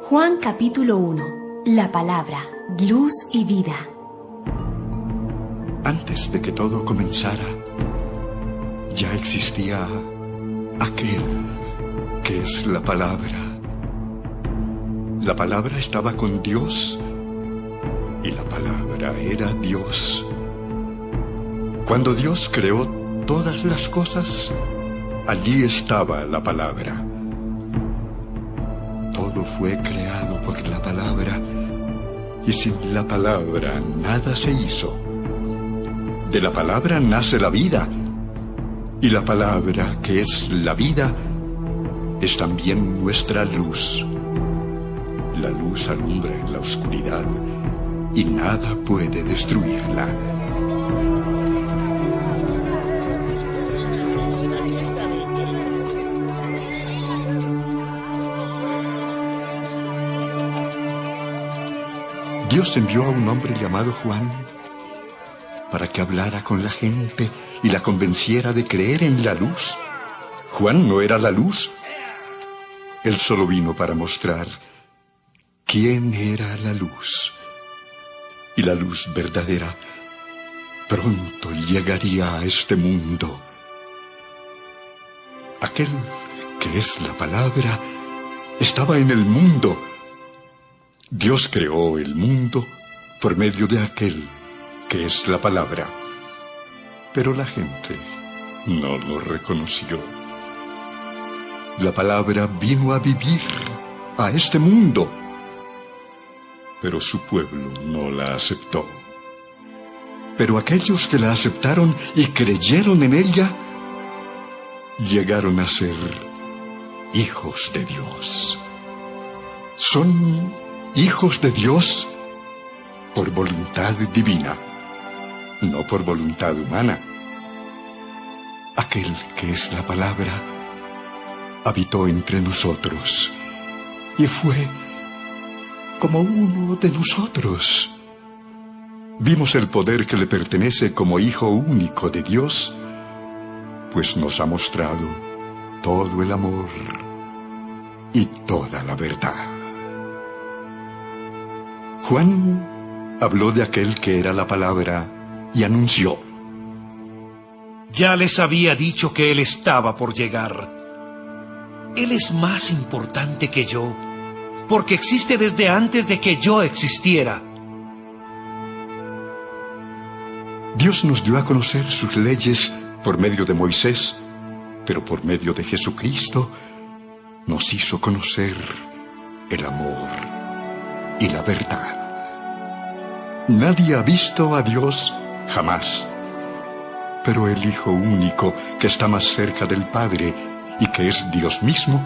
Juan capítulo 1. La palabra, luz y vida. Antes de que todo comenzara, ya existía aquel que es la palabra. La palabra estaba con Dios y la palabra era Dios. Cuando Dios creó todas las cosas, allí estaba la palabra. Todo fue creado por la palabra, y sin la palabra nada se hizo. De la palabra nace la vida, y la palabra, que es la vida, es también nuestra luz. La luz alumbra en la oscuridad, y nada puede destruirla. Dios envió a un hombre llamado Juan para que hablara con la gente y la convenciera de creer en la luz. Juan no era la luz. Él solo vino para mostrar quién era la luz. Y la luz verdadera pronto llegaría a este mundo. Aquel que es la palabra estaba en el mundo. Dios creó el mundo por medio de aquel que es la palabra. Pero la gente no lo reconoció. La palabra vino a vivir a este mundo, pero su pueblo no la aceptó. Pero aquellos que la aceptaron y creyeron en ella, llegaron a ser hijos de Dios. Son hijos de Dios por voluntad divina, no por voluntad humana. Aquel que es la palabra habitó entre nosotros y fue como uno de nosotros. Vimos el poder que le pertenece como Hijo único de Dios, pues nos ha mostrado todo el amor y toda la verdad. Juan habló de aquel que era la palabra y anunció: ya les había dicho que Él estaba por llegar. Él es más importante que yo, porque existe desde antes de que yo existiera. Dios nos dio a conocer sus leyes por medio de Moisés, pero por medio de Jesucristo nos hizo conocer el amor y la verdad. Nadie ha visto a Dios jamás, pero el Hijo único, que está más cerca del Padre y que es Dios mismo,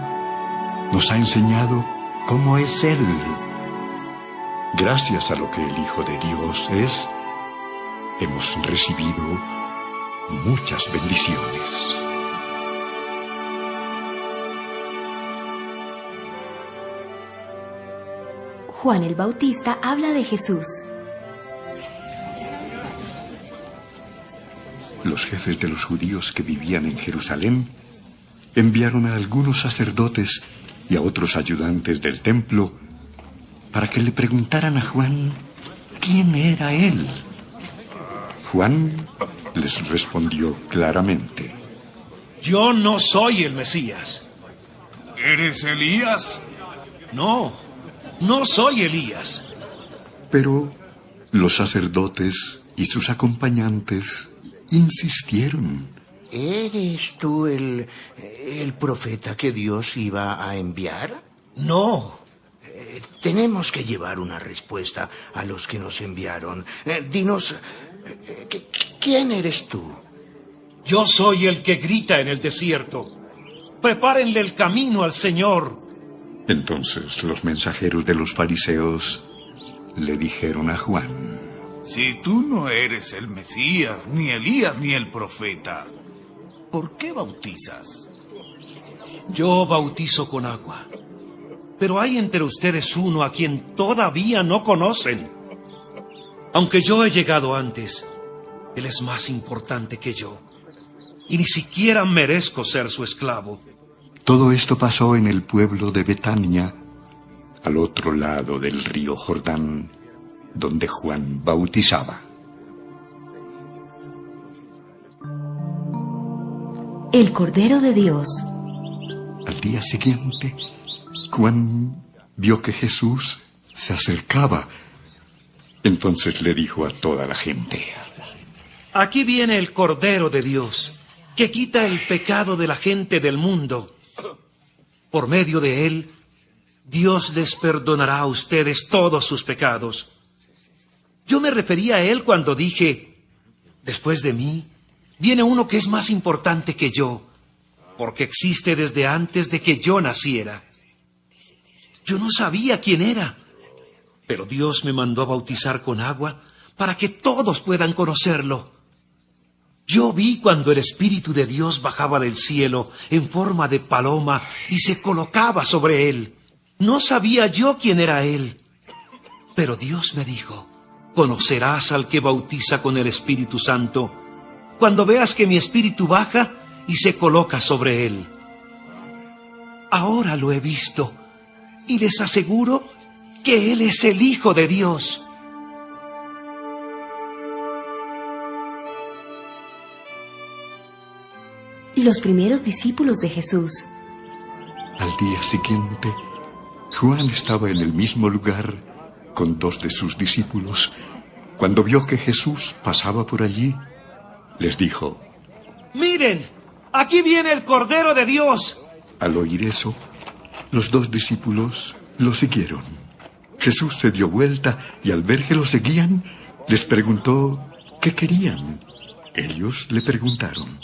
nos ha enseñado cómo es Él. Gracias a lo que el Hijo de Dios es, hemos recibido muchas bendiciones. Juan el Bautista habla de Jesús. Los jefes de los judíos que vivían en Jerusalén enviaron a algunos sacerdotes y a otros ayudantes del templo para que le preguntaran a Juan quién era él. Juan les respondió claramente: yo no soy el Mesías. ¿Eres Elías? No, no soy Elías. Pero los sacerdotes y sus acompañantes insistieron: ¿eres tú el profeta que Dios iba a enviar? No. Tenemos que llevar una respuesta a los que nos enviaron. Dinos, ¿quién eres tú? Yo soy el que grita en el desierto: prepárenle el camino al Señor. Entonces los mensajeros de los fariseos le dijeron a Juan: si tú no eres el Mesías, ni Elías, ni el profeta, ¿por qué bautizas? Yo bautizo con agua, pero hay entre ustedes uno a quien todavía no conocen. Aunque yo he llegado antes, Él es más importante que yo, y ni siquiera merezco ser su esclavo. Todo esto pasó en el pueblo de Betania, al otro lado del río Jordán, donde Juan bautizaba. El Cordero de Dios. Al día siguiente, Juan vio que Jesús se acercaba. Entonces le dijo a toda la gente: Aquí viene el Cordero de Dios, que quita el pecado de la gente del mundo. Por medio de él, Dios les perdonará a ustedes todos sus pecados. Yo me refería a él cuando dije: después de mí, viene uno que es más importante que yo, porque existe desde antes de que yo naciera. Yo no sabía quién era, pero Dios me mandó a bautizar con agua para que todos puedan conocerlo. Yo vi cuando el Espíritu de Dios bajaba del cielo en forma de paloma y se colocaba sobre él. No sabía yo quién era él, pero Dios me dijo: conocerás al que bautiza con el Espíritu Santo cuando veas que mi Espíritu baja y se coloca sobre él. Ahora lo he visto y les aseguro que él es el Hijo de Dios. Los primeros discípulos de Jesús. Al día siguiente, Juan estaba en el mismo lugar con 2 de sus discípulos. Cuando vio que Jesús pasaba por allí, les dijo: ¡Miren! ¡Aquí viene el Cordero de Dios! Al oír eso, los 2 discípulos lo siguieron. Jesús se dio vuelta y al ver que lo seguían, les preguntó qué querían. Ellos le preguntaron: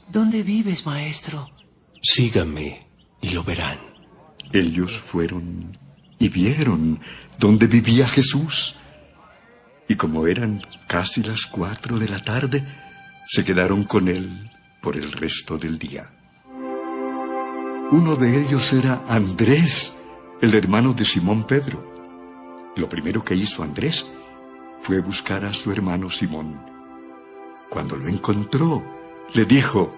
¿Dónde vives, maestro? Síganme y lo verán. Ellos fueron y vieron dónde vivía Jesús. Y como eran casi las 4 de la tarde, se quedaron con él por el resto del día. Uno de ellos era Andrés, el hermano de Simón Pedro. Lo primero que hizo Andrés fue buscar a su hermano Simón. Cuando lo encontró, le dijo: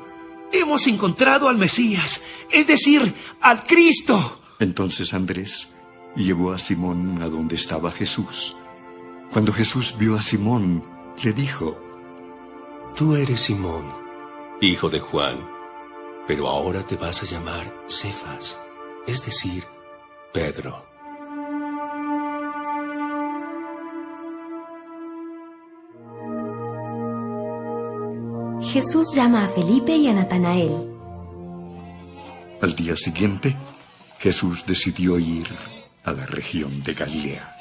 ¡Hemos encontrado al Mesías, es decir, al Cristo! Entonces Andrés llevó a Simón a donde estaba Jesús. Cuando Jesús vio a Simón, le dijo: Tú eres Simón, hijo de Juan, pero ahora te vas a llamar Cefas, es decir, Pedro. Jesús llama a Felipe y a Natanael. Al día siguiente, Jesús decidió ir a la región de Galilea.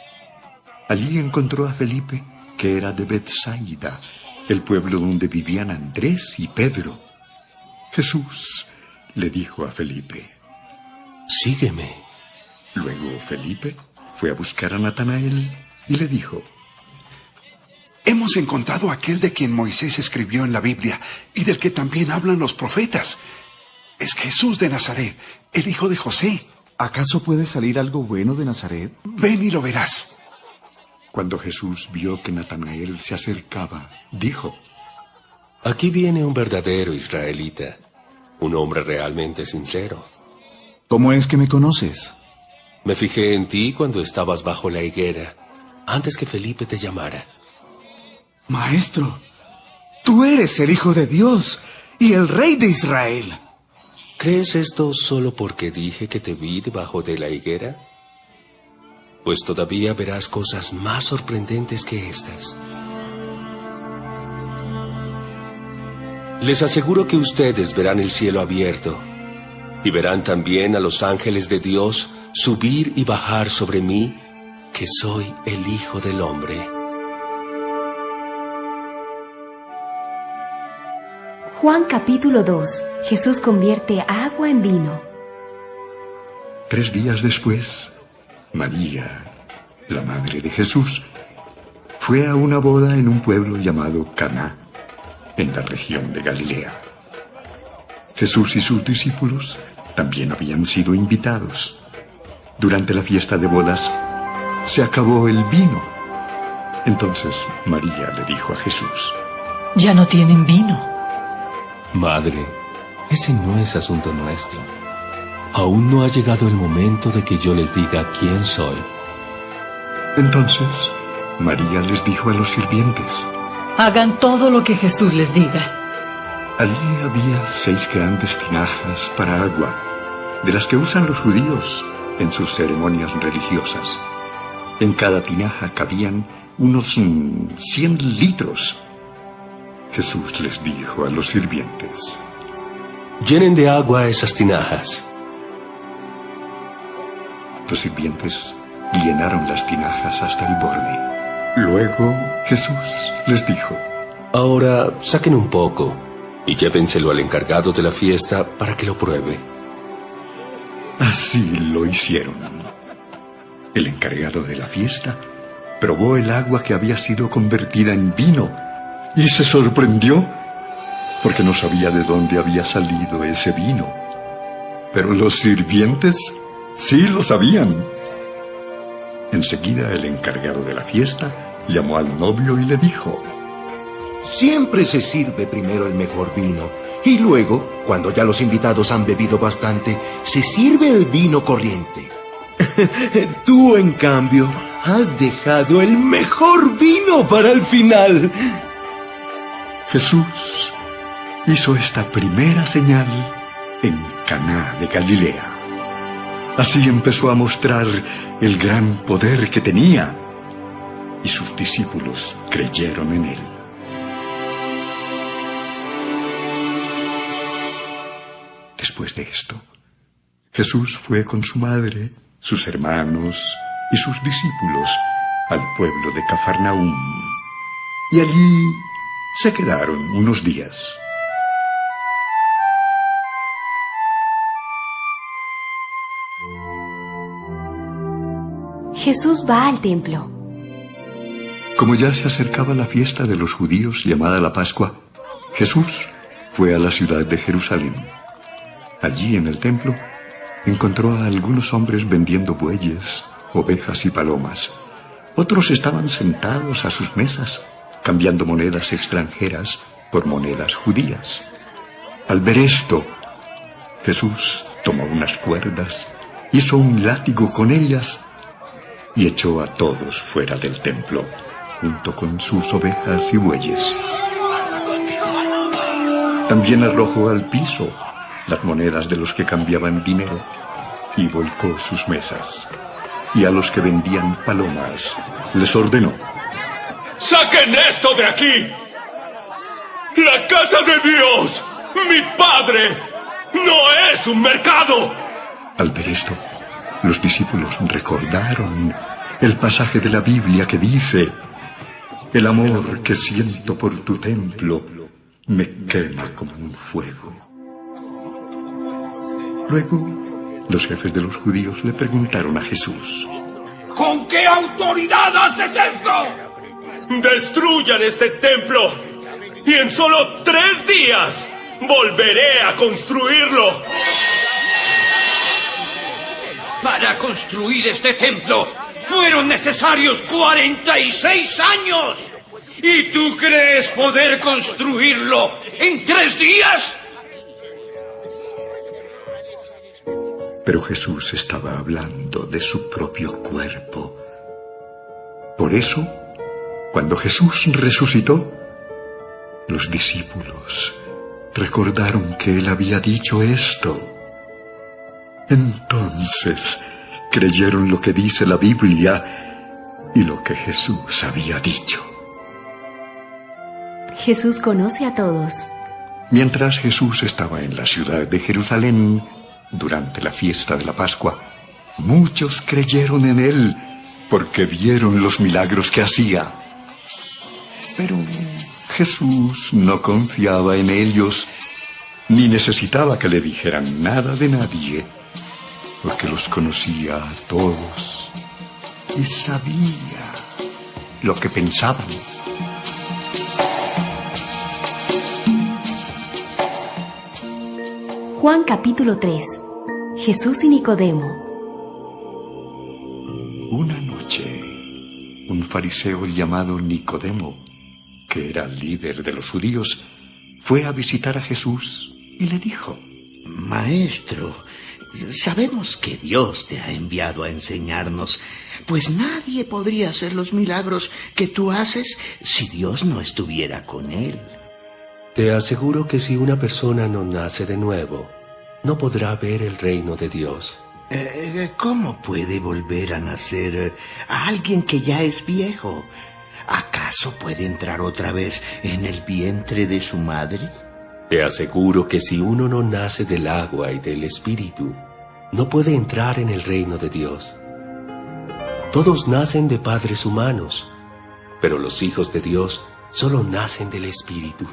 Allí encontró a Felipe, que era de Betsaida, el pueblo donde vivían Andrés y Pedro. Jesús le dijo a Felipe: Sígueme. Luego Felipe fue a buscar a Natanael y le dijo: Hemos encontrado a aquel de quien Moisés escribió en la Biblia y del que también hablan los profetas. Es Jesús de Nazaret, el hijo de José. ¿Acaso puede salir algo bueno de Nazaret? Ven y lo verás. Cuando Jesús vio que Natanael se acercaba, dijo: Aquí viene un verdadero israelita, un hombre realmente sincero. ¿Cómo es que me conoces? Me fijé en ti cuando estabas bajo la higuera, antes que Felipe te llamara. Maestro, tú eres el Hijo de Dios y el Rey de Israel. ¿Crees esto solo porque dije que te vi debajo de la higuera? Pues todavía verás cosas más sorprendentes que estas. Les aseguro que ustedes verán el cielo abierto y verán también a los ángeles de Dios subir y bajar sobre mí, que soy el Hijo del Hombre. Juan capítulo 2. Jesús convierte agua en vino. 3 días después, María, la madre de Jesús, fue a una boda en un pueblo llamado Caná, en la región de Galilea. Jesús y sus discípulos también habían sido invitados. Durante la fiesta de bodas, se acabó el vino. Entonces María le dijo a Jesús: Ya no tienen vino. Madre, ese no es asunto nuestro. aún no ha llegado el momento de que yo les diga quién soy. Entonces, María les dijo a los sirvientes: Hagan todo lo que Jesús les diga. allí había 6 grandes tinajas para agua, de las que usan los judíos en sus ceremonias religiosas. En cada tinaja cabían unos 100 litros. Jesús les dijo a los sirvientes: Llenen de agua esas tinajas. Los sirvientes llenaron las tinajas hasta el borde. Luego Jesús les dijo: Ahora saquen un poco y llévenselo al encargado de la fiesta para que lo pruebe. Así lo hicieron. El encargado de la fiesta probó el agua que había sido convertida en vino y se sorprendió porque no sabía de dónde había salido ese vino. Pero los sirvientes sí lo sabían. Enseguida el encargado de la fiesta llamó al novio y le dijo: Siempre se sirve primero el mejor vino y luego, cuando ya los invitados han bebido bastante, se sirve el vino corriente. Tú, en cambio, has dejado el mejor vino para el final. Jesús hizo esta primera señal en Caná de Galilea. Así empezó a mostrar el gran poder que tenía, y sus discípulos creyeron en él. Después de esto, Jesús fue con su madre, sus hermanos y sus discípulos al pueblo de Cafarnaúm, y allí se quedaron unos días. Jesús va al templo. Como ya se acercaba la fiesta de los judíos llamada la Pascua, Jesús fue a la ciudad de Jerusalén. Allí en el templo encontró a algunos hombres vendiendo bueyes, ovejas y palomas. Otros estaban sentados a sus mesas, cambiando monedas extranjeras por monedas judías. Al ver esto, Jesús tomó unas cuerdas, hizo un látigo con ellas y echó a todos fuera del templo, junto con sus ovejas y bueyes. También arrojó al piso las monedas de los que cambiaban dinero y volcó sus mesas. Y a los que vendían palomas les ordenó: ¡Saquen esto de aquí! ¡La casa de Dios, mi Padre, no es un mercado! Al ver esto, los discípulos recordaron el pasaje de la Biblia que dice: el amor que siento por tu templo me quema como un fuego. Luego, los jefes de los judíos le preguntaron a Jesús: ¿Con qué autoridad haces esto? Destruyan este templo y en solo 3 días volveré a construirlo. Para construir este templo fueron necesarios 46 años. ¿Y tú crees poder construirlo en 3 días? Pero Jesús estaba hablando de su propio cuerpo. Por eso, cuando Jesús resucitó, los discípulos recordaron que él había dicho esto. Entonces creyeron lo que dice la Biblia y lo que Jesús había dicho. Jesús conoce a todos. Mientras Jesús estaba en la ciudad de Jerusalén, durante la fiesta de la Pascua, muchos creyeron en él porque vieron los milagros que hacía. Pero Jesús no confiaba en ellos, ni necesitaba que le dijeran nada de nadie, porque los conocía a todos y sabía lo que pensaban. Juan capítulo 3. Jesús y Nicodemo. Una noche, un fariseo llamado Nicodemo, que era líder de los judíos, fue a visitar a Jesús y le dijo: Maestro, sabemos que Dios te ha enviado a enseñarnos, pues nadie podría hacer los milagros que tú haces si Dios no estuviera con él. Te aseguro que si una persona no nace de nuevo, no podrá ver el reino de Dios. ¿Cómo puede volver a nacer a alguien que ya es viejo? ¿Acaso puede entrar otra vez en el vientre de su madre? Te aseguro que si uno no nace del agua y del Espíritu, no puede entrar en el reino de Dios. Todos nacen de padres humanos, pero los hijos de Dios solo nacen del Espíritu.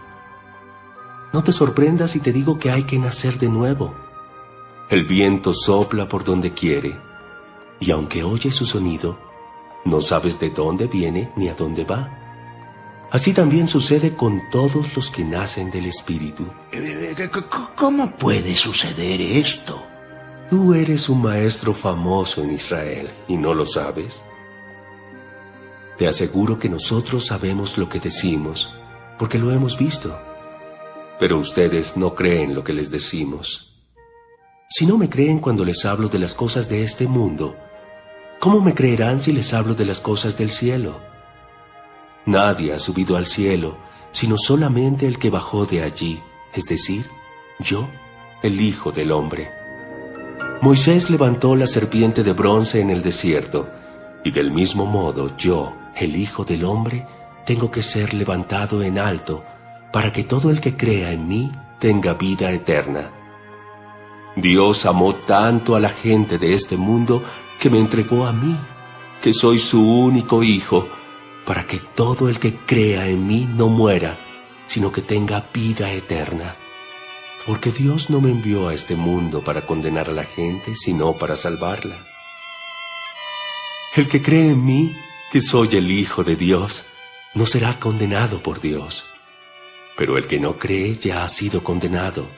No te sorprendas si te digo que hay que nacer de nuevo. El viento sopla por donde quiere, y aunque oyes su sonido, no sabes de dónde viene ni a dónde va. Así también sucede con todos los que nacen del Espíritu. ¿Cómo puede suceder esto? Tú eres un maestro famoso en Israel, ¿y no lo sabes? Te aseguro que nosotros sabemos lo que decimos, porque lo hemos visto. Pero ustedes no creen lo que les decimos. Si no me creen cuando les hablo de las cosas de este mundo, ¿cómo me creerán si les hablo de las cosas del cielo? Nadie ha subido al cielo, sino solamente el que bajó de allí, es decir, yo, el Hijo del Hombre. Moisés levantó la serpiente de bronce en el desierto, y del mismo modo yo, el Hijo del Hombre, tengo que ser levantado en alto, para que todo el que crea en mí tenga vida eterna. Dios amó tanto a la gente de este mundo que me entregó a mí, que soy su único hijo, para que todo el que crea en mí no muera, sino que tenga vida eterna. Porque Dios no me envió a este mundo para condenar a la gente, sino para salvarla. El que cree en mí, que soy el Hijo de Dios, no será condenado por Dios. Pero el que no cree ya ha sido condenado,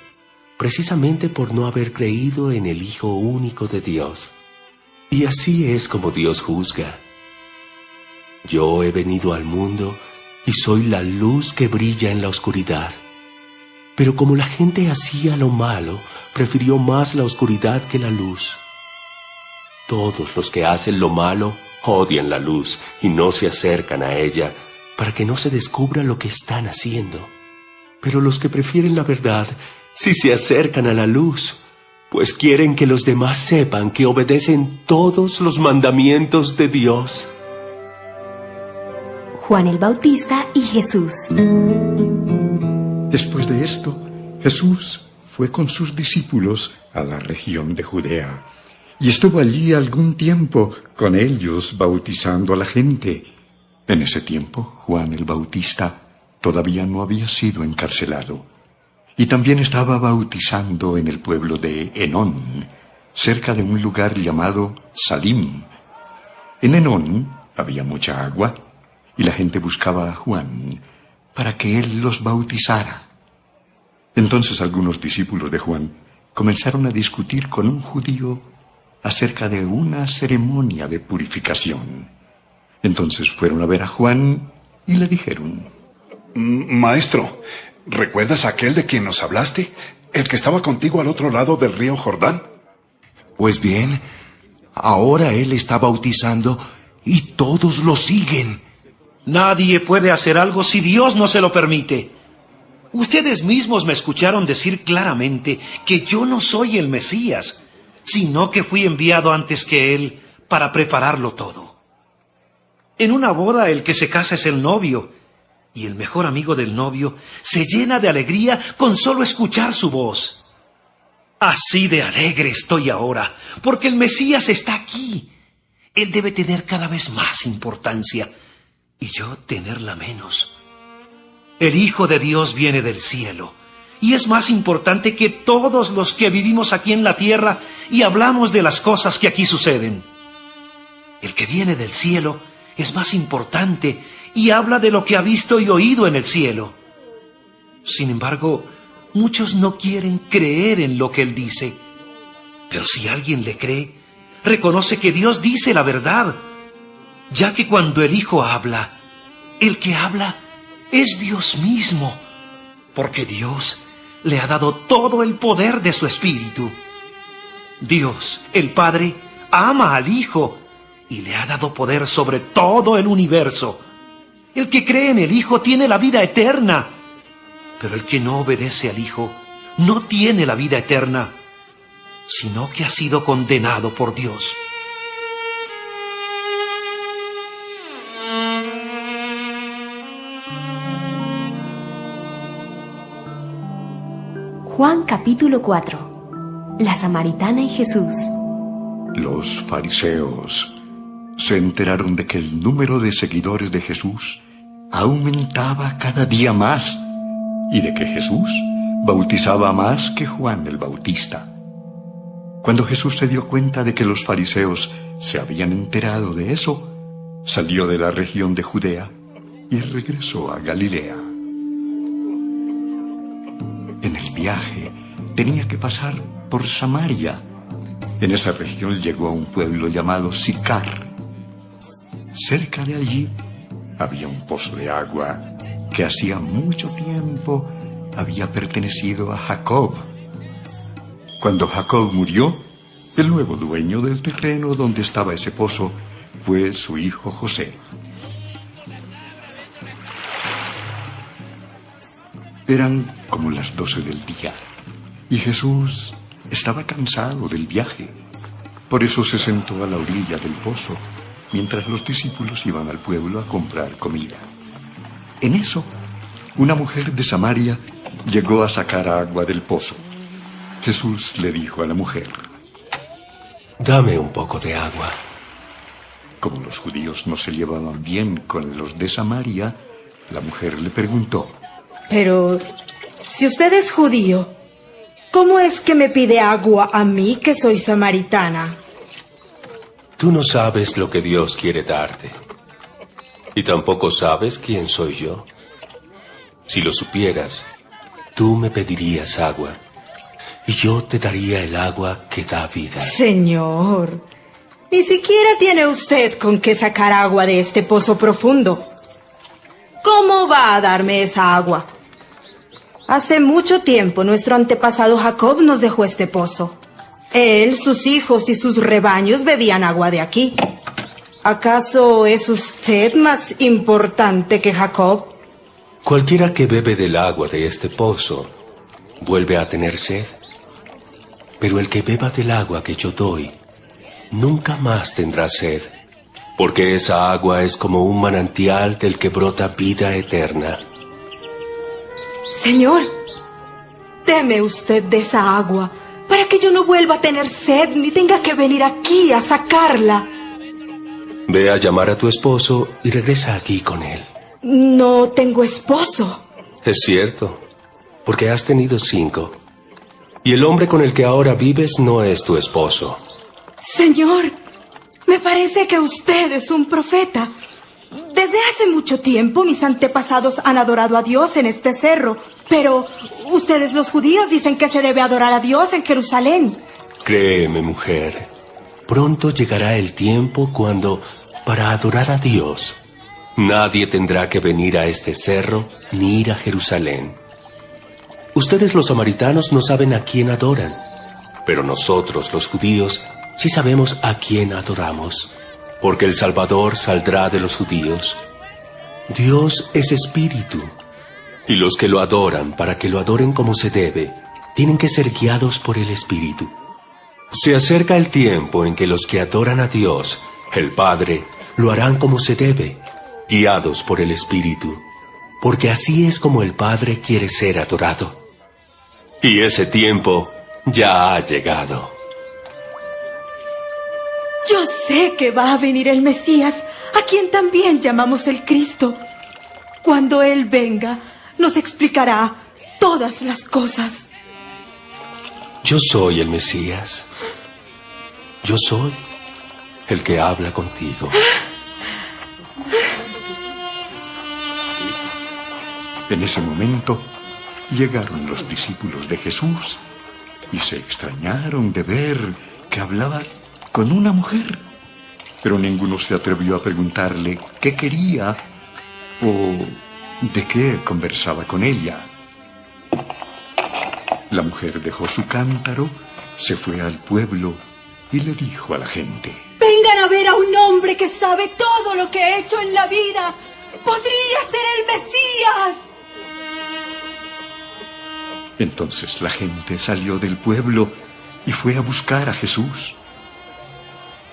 precisamente por no haber creído en el Hijo único de Dios. Y así es como Dios juzga. Yo he venido al mundo y soy la luz que brilla en la oscuridad. Pero como la gente hacía lo malo, prefirió más la oscuridad que la luz. Todos los que hacen lo malo odian la luz y no se acercan a ella para que no se descubra lo que están haciendo. Pero los que prefieren la verdad sí se acercan a la luz, pues quieren que los demás sepan que obedecen todos los mandamientos de Dios. Juan el Bautista y Jesús. Después de esto, Jesús fue con sus discípulos a la región de Judea, y estuvo allí algún tiempo con ellos bautizando a la gente. En ese tiempo, Juan el Bautista todavía no había sido encarcelado, y también estaba bautizando en el pueblo de Enón, cerca de un lugar llamado Salim. En Enón había mucha agua, y la gente buscaba a Juan para que él los bautizara. Entonces algunos discípulos de Juan comenzaron a discutir con un judío acerca de una ceremonia de purificación. Entonces fueron a ver a Juan y le dijeron: Maestro, ¿recuerdas a aquel de quien nos hablaste? ¿El que estaba contigo al otro lado del río Jordán? Pues bien, ahora él está bautizando y todos lo siguen. Nadie puede hacer algo si Dios no se lo permite. Ustedes mismos me escucharon decir claramente que yo no soy el Mesías, sino que fui enviado antes que Él para prepararlo todo. En una boda el que se casa es el novio, y el mejor amigo del novio se llena de alegría con solo escuchar su voz. Así de alegre estoy ahora, porque el Mesías está aquí. Él debe tener cada vez más importancia, y yo tenerla menos. El Hijo de Dios viene del cielo, y es más importante que todos los que vivimos aquí en la tierra y hablamos de las cosas que aquí suceden. El que viene del cielo es más importante y habla de lo que ha visto y oído en el cielo. Sin embargo, muchos no quieren creer en lo que él dice. Pero si alguien le cree, reconoce que Dios dice la verdad, ya que cuando el Hijo habla, el que habla es Dios mismo, porque Dios le ha dado todo el poder de su Espíritu. Dios, el Padre, ama al Hijo y le ha dado poder sobre todo el universo. El que cree en el Hijo tiene la vida eterna, pero el que no obedece al Hijo no tiene la vida eterna, sino que ha sido condenado por Dios. Juan capítulo 4. La Samaritana y Jesús. Los fariseos se enteraron de que el número de seguidores de Jesús aumentaba cada día más y de que Jesús bautizaba más que Juan el Bautista. Cuando Jesús se dio cuenta de que los fariseos se habían enterado de eso, salió de la región de Judea y regresó a Galilea. En el viaje tenía que pasar por Samaria. En esa región llegó a un pueblo llamado Sicar. Cerca de allí había un pozo de agua que hacía mucho tiempo había pertenecido a Jacob. Cuando Jacob murió, el nuevo dueño del terreno donde estaba ese pozo fue su hijo José. Eran como las 12 del día y Jesús estaba cansado del viaje. Por eso se sentó a la orilla del pozo mientras los discípulos iban al pueblo a comprar comida. En eso, una mujer de Samaria llegó a sacar agua del pozo. Jesús le dijo a la mujer: «Dame un poco de agua». Como los judíos no se llevaban bien con los de Samaria, la mujer le preguntó: «Pero, si usted es judío, ¿cómo es que me pide agua a mí que soy samaritana?» Tú no sabes lo que Dios quiere darte, y tampoco sabes quién soy yo. Si lo supieras, tú me pedirías agua, y yo te daría el agua que da vida. Señor, ni siquiera tiene usted con qué sacar agua de este pozo profundo. ¿Cómo va a darme esa agua? Hace mucho tiempo nuestro antepasado Jacob nos dejó este pozo. Él, sus hijos y sus rebaños bebían agua de aquí. ¿Acaso es usted más importante que Jacob? Cualquiera que bebe del agua de este pozo vuelve a tener sed. Pero el que beba del agua que yo doy nunca más tendrá sed, porque esa agua es como un manantial del que brota vida eterna. Señor, deme usted de esa agua, para que yo no vuelva a tener sed ni tenga que venir aquí a sacarla. Ve a llamar a tu esposo y regresa aquí con él. No tengo esposo. Es cierto, porque has tenido 5. Y el hombre con el que ahora vives no es tu esposo. Señor, me parece que usted es un profeta. Desde hace mucho tiempo mis antepasados han adorado a Dios en este cerro, pero ustedes los judíos dicen que se debe adorar a Dios en Jerusalén. Créeme, mujer, pronto llegará el tiempo cuando, para adorar a Dios, nadie tendrá que venir a este cerro ni ir a Jerusalén. Ustedes los samaritanos no saben a quién adoran, pero nosotros los judíos sí sabemos a quién adoramos, porque el Salvador saldrá de los judíos. Dios es espíritu, y los que lo adoran, para que lo adoren como se debe, tienen que ser guiados por el Espíritu. Se acerca el tiempo en que los que adoran a Dios, el Padre, lo harán como se debe, guiados por el Espíritu, porque así es como el Padre quiere ser adorado. Y ese tiempo ya ha llegado. Yo sé que va a venir el Mesías, a quien también llamamos el Cristo. Cuando Él venga, nos explicará todas las cosas. Yo soy el Mesías. Yo soy el que habla contigo. En ese momento llegaron los discípulos de Jesús y se extrañaron de ver que hablaba con una mujer, pero ninguno se atrevió a preguntarle qué quería o de qué conversaba con ella. La mujer dejó su cántaro, se fue al pueblo y le dijo a la gente: Vengan a ver a un hombre que sabe todo lo que he hecho en la vida. ¡Podría ser el Mesías! Entonces la gente salió del pueblo y fue a buscar a Jesús.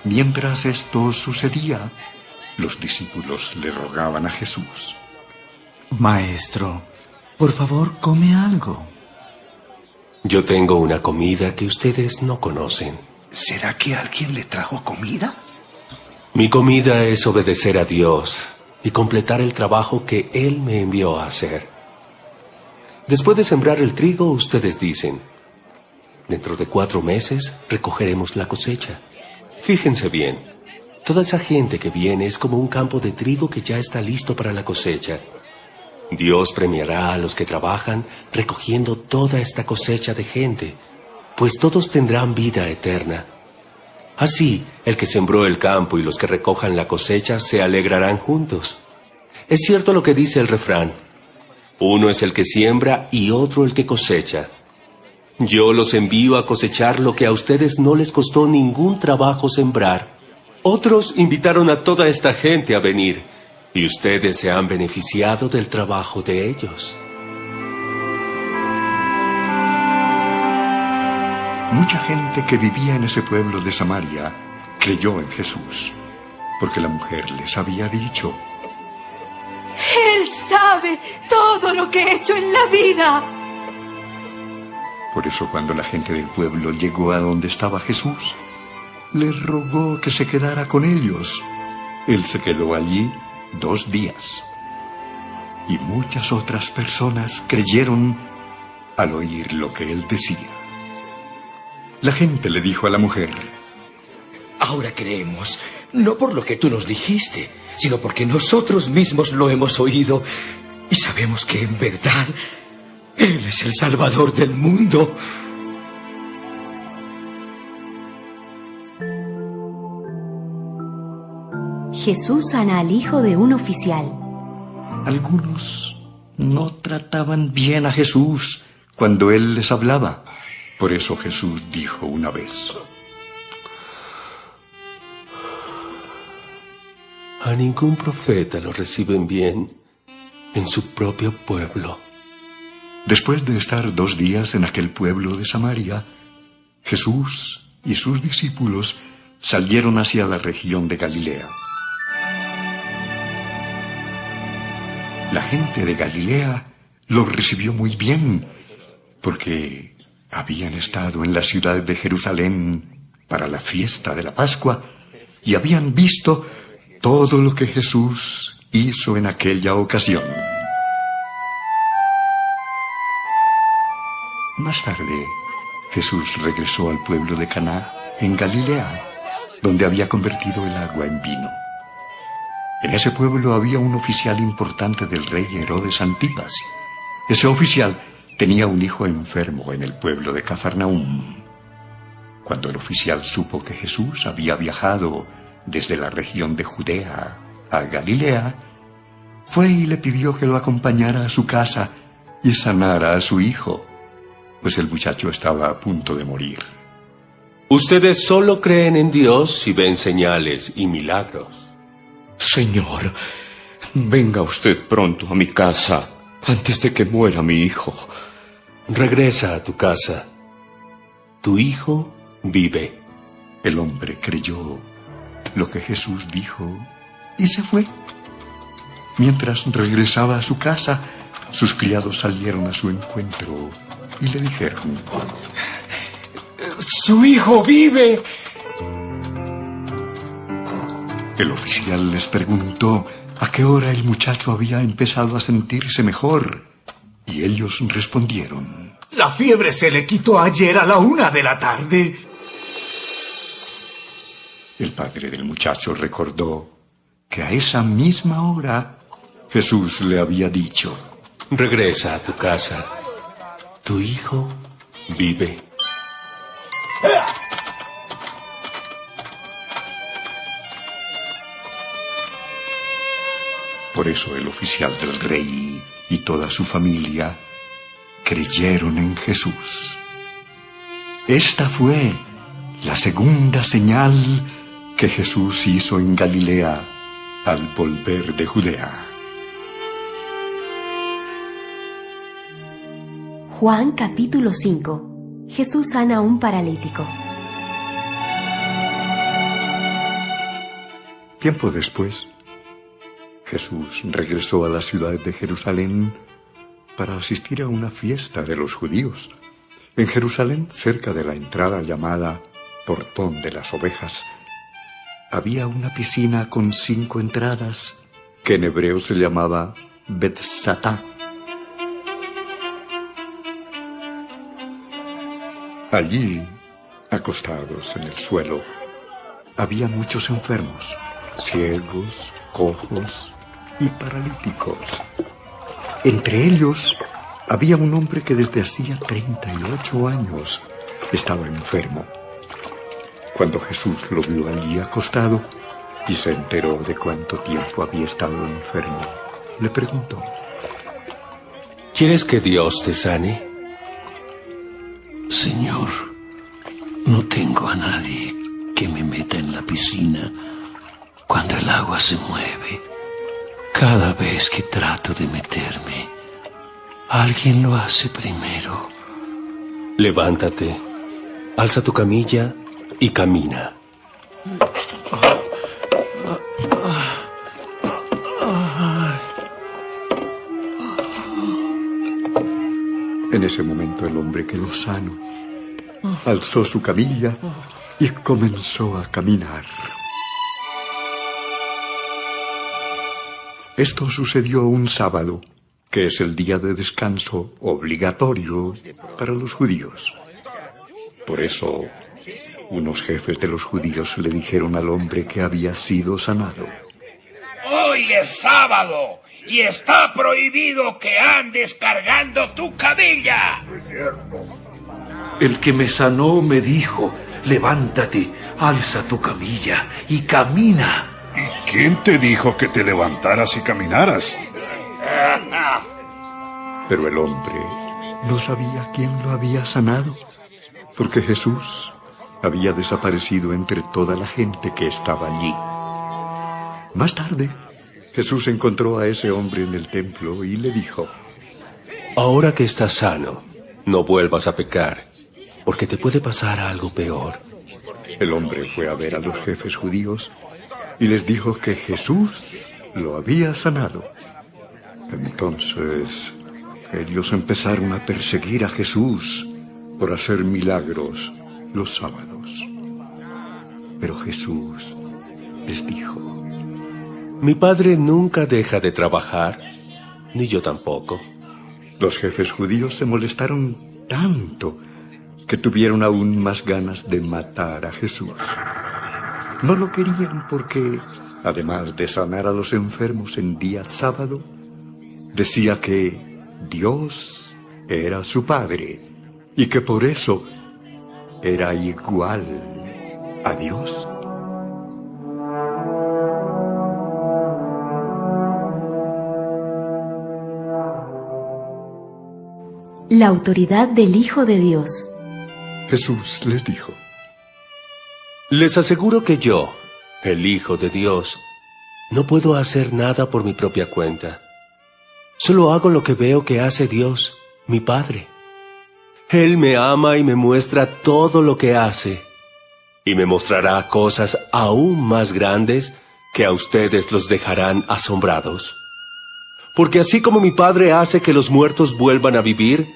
Mientras esto sucedía, los discípulos le rogaban a Jesús: Maestro, por favor, come algo. Yo tengo una comida que ustedes no conocen. ¿Será que alguien le trajo comida? Mi comida es obedecer a Dios y completar el trabajo que Él me envió a hacer. Después de sembrar el trigo, ustedes dicen: dentro de 4 meses recogeremos la cosecha. Fíjense bien, toda esa gente que viene es como un campo de trigo que ya está listo para la cosecha. Dios premiará a los que trabajan recogiendo toda esta cosecha de gente, pues todos tendrán vida eterna. Así, el que sembró el campo y los que recojan la cosecha se alegrarán juntos. Es cierto lo que dice el refrán: uno es el que siembra y otro el que cosecha. Yo los envío a cosechar lo que a ustedes no les costó ningún trabajo sembrar. Otros invitaron a toda esta gente a venir, y ustedes se han beneficiado del trabajo de ellos. Mucha gente que vivía en ese pueblo de Samaria creyó en Jesús, porque la mujer les había dicho: Él sabe todo lo que he hecho en la vida. Por eso, cuando la gente del pueblo llegó a donde estaba Jesús, le rogó que se quedara con ellos. Él se quedó allí 2 días. Y muchas otras personas creyeron al oír lo que él decía. La gente le dijo a la mujer: Ahora creemos, no por lo que tú nos dijiste, sino porque nosotros mismos lo hemos oído y sabemos que en verdad Él es el Salvador del mundo. Jesús sana al hijo de un oficial. Algunos no trataban bien a Jesús cuando él les hablaba. Por eso Jesús dijo una vez: A ningún profeta lo reciben bien en su propio pueblo. Después de estar 2 días en aquel pueblo de Samaria, Jesús y sus discípulos salieron hacia la región de Galilea. La gente de Galilea los recibió muy bien, porque habían estado en la ciudad de Jerusalén para la fiesta de la Pascua y habían visto todo lo que Jesús hizo en aquella ocasión. Más tarde, Jesús regresó al pueblo de Caná, en Galilea, donde había convertido el agua en vino. En ese pueblo había un oficial importante del rey Herodes Antipas. Ese oficial tenía un hijo enfermo en el pueblo de Cafarnaúm. Cuando el oficial supo que Jesús había viajado desde la región de Judea a Galilea, fue y le pidió que lo acompañara a su casa y sanara a su hijo, pues el muchacho estaba a punto de morir. Ustedes solo creen en Dios si ven señales y milagros. Señor, venga usted pronto a mi casa antes de que muera mi hijo. Regresa a tu casa. Tu hijo vive. El hombre creyó lo que Jesús dijo y se fue. Mientras regresaba a su casa, sus criados salieron a su encuentro y le dijeron: ¡Su hijo vive! El oficial les preguntó a qué hora el muchacho había empezado a sentirse mejor, y ellos respondieron: La fiebre se le quitó ayer a la 1 de la tarde. El padre del muchacho recordó que a esa misma hora Jesús le había dicho: Regresa a tu casa. Tu hijo vive. Por eso el oficial del rey y toda su familia creyeron en Jesús. Esta fue la segunda señal que Jesús hizo en Galilea al volver de Judea. Juan capítulo 5. Jesús sana a un paralítico. Tiempo después, Jesús regresó a la ciudad de Jerusalén para asistir a una fiesta de los judíos. En Jerusalén, cerca de la entrada llamada Portón de las Ovejas, había una piscina con 5 entradas, que en hebreo se llamaba Betzatá. Allí, acostados en el suelo, había muchos enfermos, ciegos, cojos y paralíticos. Entre ellos había un hombre que desde hacía 38 años estaba enfermo. Cuando Jesús lo vio allí acostado y se enteró de cuánto tiempo había estado enfermo, le preguntó: ¿Quieres que Dios te sane? Señor, no tengo a nadie que me meta en la piscina cuando el agua se mueve. Cada vez que trato de meterme, alguien lo hace primero. Levántate, alza tu camilla y camina. En ese momento el hombre quedó sano, alzó su camilla y comenzó a caminar. Esto sucedió un sábado, que es el día de descanso obligatorio para los judíos. Por eso, unos jefes de los judíos le dijeron al hombre que había sido sanado: Hoy es sábado y está prohibido que andes cargando tu camilla. El que me sanó me dijo: levántate, alza tu camilla y camina. ¿Y quién te dijo que te levantaras y caminaras? Pero el hombre no sabía quién lo había sanado, porque Jesús había desaparecido entre toda la gente que estaba allí. Más tarde, Jesús encontró a ese hombre en el templo y le dijo: Ahora que estás sano, no vuelvas a pecar, porque te puede pasar algo peor. El hombre fue a ver a los jefes judíos y les dijo que Jesús lo había sanado. Entonces, ellos empezaron a perseguir a Jesús por hacer milagros los sábados. Pero Jesús les dijo: Mi padre nunca deja de trabajar, ni yo tampoco. Los jefes judíos se molestaron tanto que tuvieron aún más ganas de matar a Jesús. No lo querían porque, además de sanar a los enfermos en día sábado, decía que Dios era su Padre y que por eso era igual a Dios. La autoridad del Hijo de Dios. Jesús les dijo: Les aseguro que yo, el Hijo de Dios, no puedo hacer nada por mi propia cuenta. Solo hago lo que veo que hace Dios, mi Padre. Él me ama y me muestra todo lo que hace, y me mostrará cosas aún más grandes que a ustedes los dejarán asombrados. Porque así como mi Padre hace que los muertos vuelvan a vivir,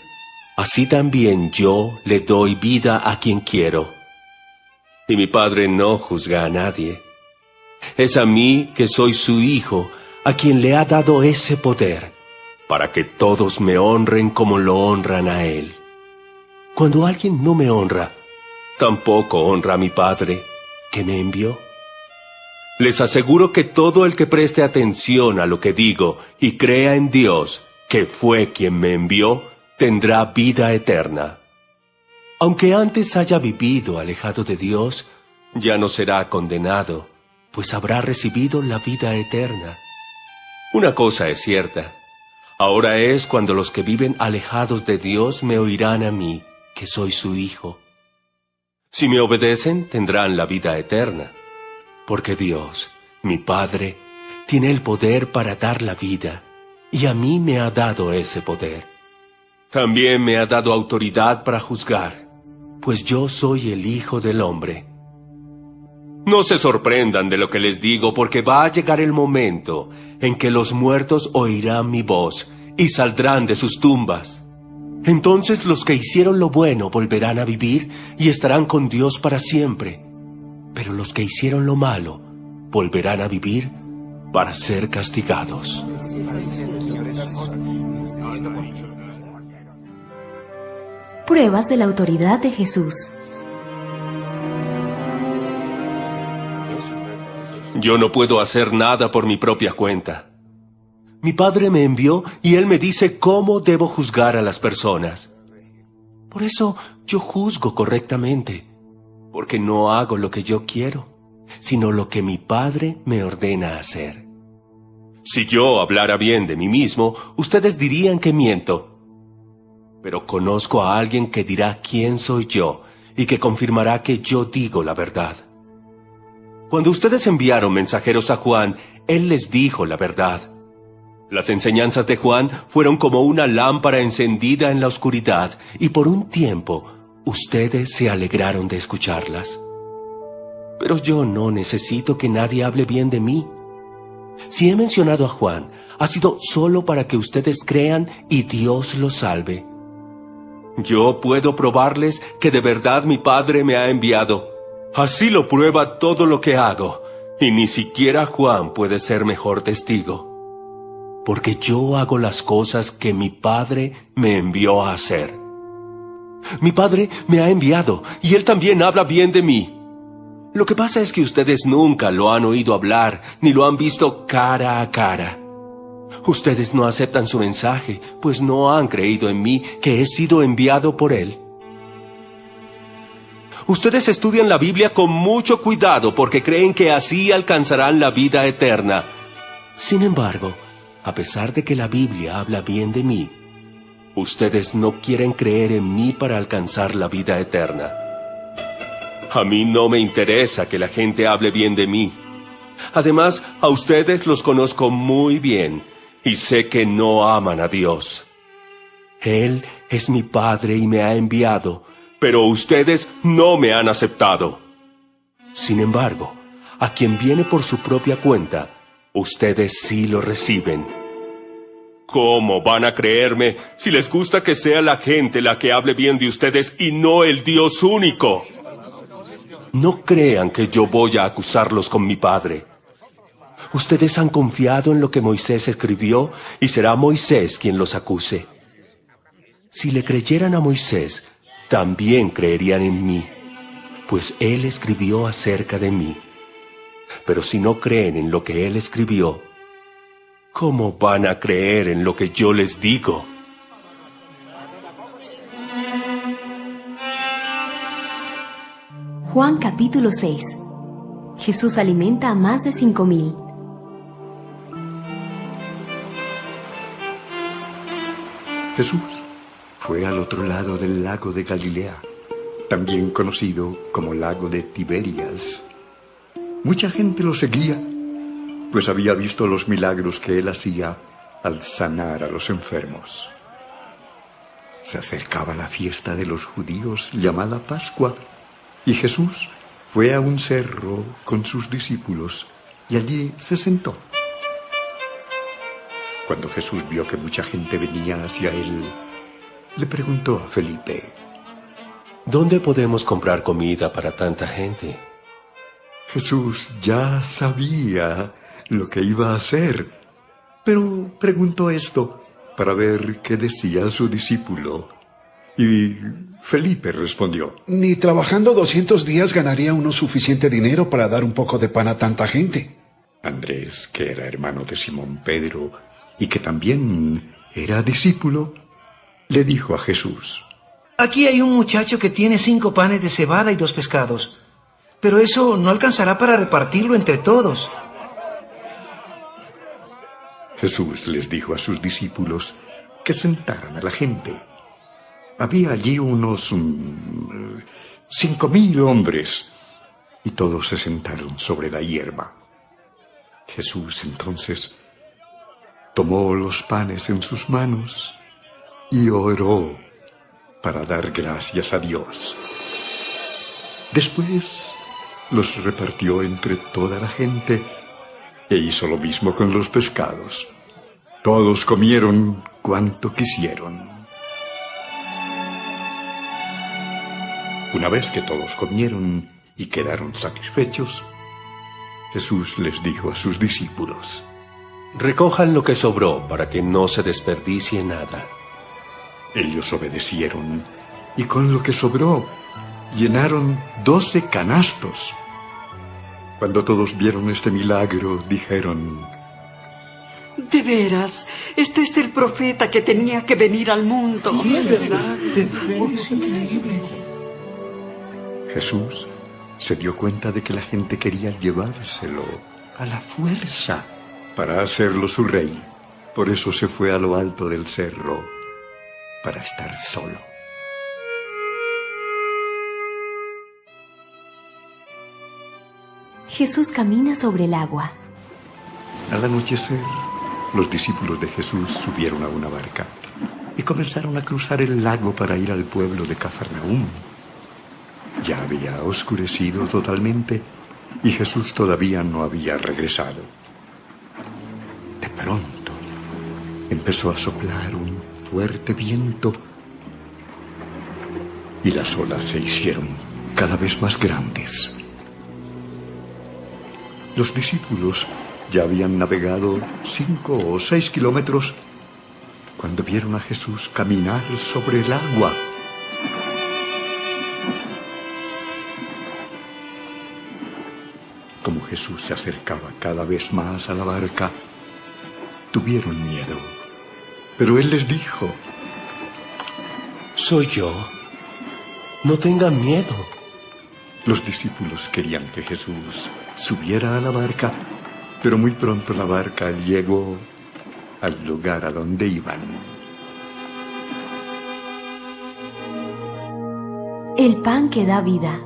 así también yo le doy vida a quien quiero. Y mi Padre no juzga a nadie. Es a mí, que soy su Hijo, a quien le ha dado ese poder, para que todos me honren como lo honran a Él. Cuando alguien no me honra, tampoco honra a mi Padre, que me envió. Les aseguro que todo el que preste atención a lo que digo y crea en Dios, que fue quien me envió, tendrá vida eterna. Aunque antes haya vivido alejado de Dios, ya no será condenado, pues habrá recibido la vida eterna. Una cosa es cierta: Ahora es cuando los que viven alejados de Dios me oirán a mí, que soy su Hijo. Si me obedecen, tendrán la vida eterna, porque Dios, mi Padre, tiene el poder para dar la vida, y a mí me ha dado ese poder. También me ha dado autoridad para juzgar, pues yo soy el Hijo del Hombre. No se sorprendan de lo que les digo, porque va a llegar el momento en que los muertos oirán mi voz y saldrán de sus tumbas. Entonces los que hicieron lo bueno volverán a vivir y estarán con Dios para siempre. Pero los que hicieron lo malo volverán a vivir para ser castigados. Pruebas de la autoridad de Jesús. Yo no puedo hacer nada por mi propia cuenta. Mi Padre me envió y Él me dice cómo debo juzgar a las personas. Por eso yo juzgo correctamente, porque no hago lo que yo quiero, sino lo que mi Padre me ordena hacer. Si yo hablara bien de mí mismo, ustedes dirían que miento. Pero conozco a alguien que dirá quién soy yo y que confirmará que yo digo la verdad. Cuando ustedes enviaron mensajeros a Juan, él les dijo la verdad. Las enseñanzas de Juan fueron como una lámpara encendida en la oscuridad, y por un tiempo ustedes se alegraron de escucharlas. Pero yo no necesito que nadie hable bien de mí. Si he mencionado a Juan, ha sido solo para que ustedes crean y Dios los salve. Yo puedo probarles que de verdad mi Padre me ha enviado. Así lo prueba todo lo que hago, y ni siquiera Juan puede ser mejor testigo. Porque yo hago las cosas que mi Padre me envió a hacer. Mi Padre me ha enviado, y Él también habla bien de mí. Lo que pasa es que ustedes nunca lo han oído hablar, ni lo han visto cara a cara. Ustedes no aceptan su mensaje, pues no han creído en mí, que he sido enviado por Él. Ustedes estudian la Biblia con mucho cuidado, porque creen que así alcanzarán la vida eterna. Sin embargo, a pesar de que la Biblia habla bien de mí, ustedes no quieren creer en mí para alcanzar la vida eterna. A mí no me interesa que la gente hable bien de mí. Además, a ustedes los conozco muy bien y sé que no aman a Dios. Él es mi Padre y me ha enviado, pero ustedes no me han aceptado. Sin embargo, a quien viene por su propia cuenta, ustedes sí lo reciben. ¿Cómo van a creerme si les gusta que sea la gente la que hable bien de ustedes y no el Dios único? No crean que yo voy a acusarlos con mi Padre. Ustedes han confiado en lo que Moisés escribió y será Moisés quien los acuse. Si le creyeran a Moisés, también creerían en mí, pues él escribió acerca de mí. Pero si no creen en lo que él escribió, ¿cómo van a creer en lo que yo les digo? Juan capítulo 6. Jesús alimenta a más de 5,000. Jesús fue al otro lado del lago de Galilea, también conocido como lago de Tiberias. Mucha gente lo seguía, pues había visto los milagros que él hacía al sanar a los enfermos. Se acercaba la fiesta de los judíos llamada Pascua, y Jesús fue a un cerro con sus discípulos y allí se sentó. Cuando Jesús vio que mucha gente venía hacia él, le preguntó a Felipe: ¿Dónde podemos comprar comida para tanta gente? Jesús ya sabía lo que iba a hacer, pero preguntó esto para ver qué decía su discípulo. Y Felipe respondió: Ni trabajando 200 días ganaría uno suficiente dinero para dar un poco de pan a tanta gente. Andrés, que era hermano de Simón Pedro y que también era discípulo, le dijo a Jesús: Aquí hay un muchacho que tiene 5 panes de cebada y 2 pescados, pero eso no alcanzará para repartirlo entre todos. Jesús les dijo a sus discípulos que sentaran a la gente. Había allí unos 5.000 hombres, y todos se sentaron sobre la hierba. Jesús entonces tomó los panes en sus manos y oró para dar gracias a Dios. Después los repartió entre toda la gente e hizo lo mismo con los pescados. Todos comieron cuanto quisieron. Una vez que todos comieron y quedaron satisfechos, Jesús les dijo a sus discípulos: recojan lo que sobró para que no se desperdicie nada. Ellos obedecieron, y con lo que sobró llenaron 12 canastos. Cuando todos vieron este milagro, dijeron: De veras, este es el profeta que tenía que venir al mundo. Sí, es verdad. Es increíble. Jesús se dio cuenta de que la gente quería llevárselo a la fuerza para hacerlo su rey. Por eso se fue a lo alto del cerro para estar solo. Jesús camina sobre el agua. Al anochecer, los discípulos de Jesús subieron a una barca y comenzaron a cruzar el lago para ir al pueblo de Cafarnaúm. Ya había oscurecido totalmente y Jesús todavía no había regresado. De pronto, empezó a soplar un fuerte viento y las olas se hicieron cada vez más grandes. Los discípulos ya habían navegado 5 o 6 kilómetros cuando vieron a Jesús caminar sobre el agua. Como Jesús se acercaba cada vez más a la barca, tuvieron miedo. Pero Él les dijo: soy yo. No tengan miedo. Los discípulos querían que Jesús subiera a la barca, pero muy pronto la barca llegó al lugar a donde iban. El pan que da vida.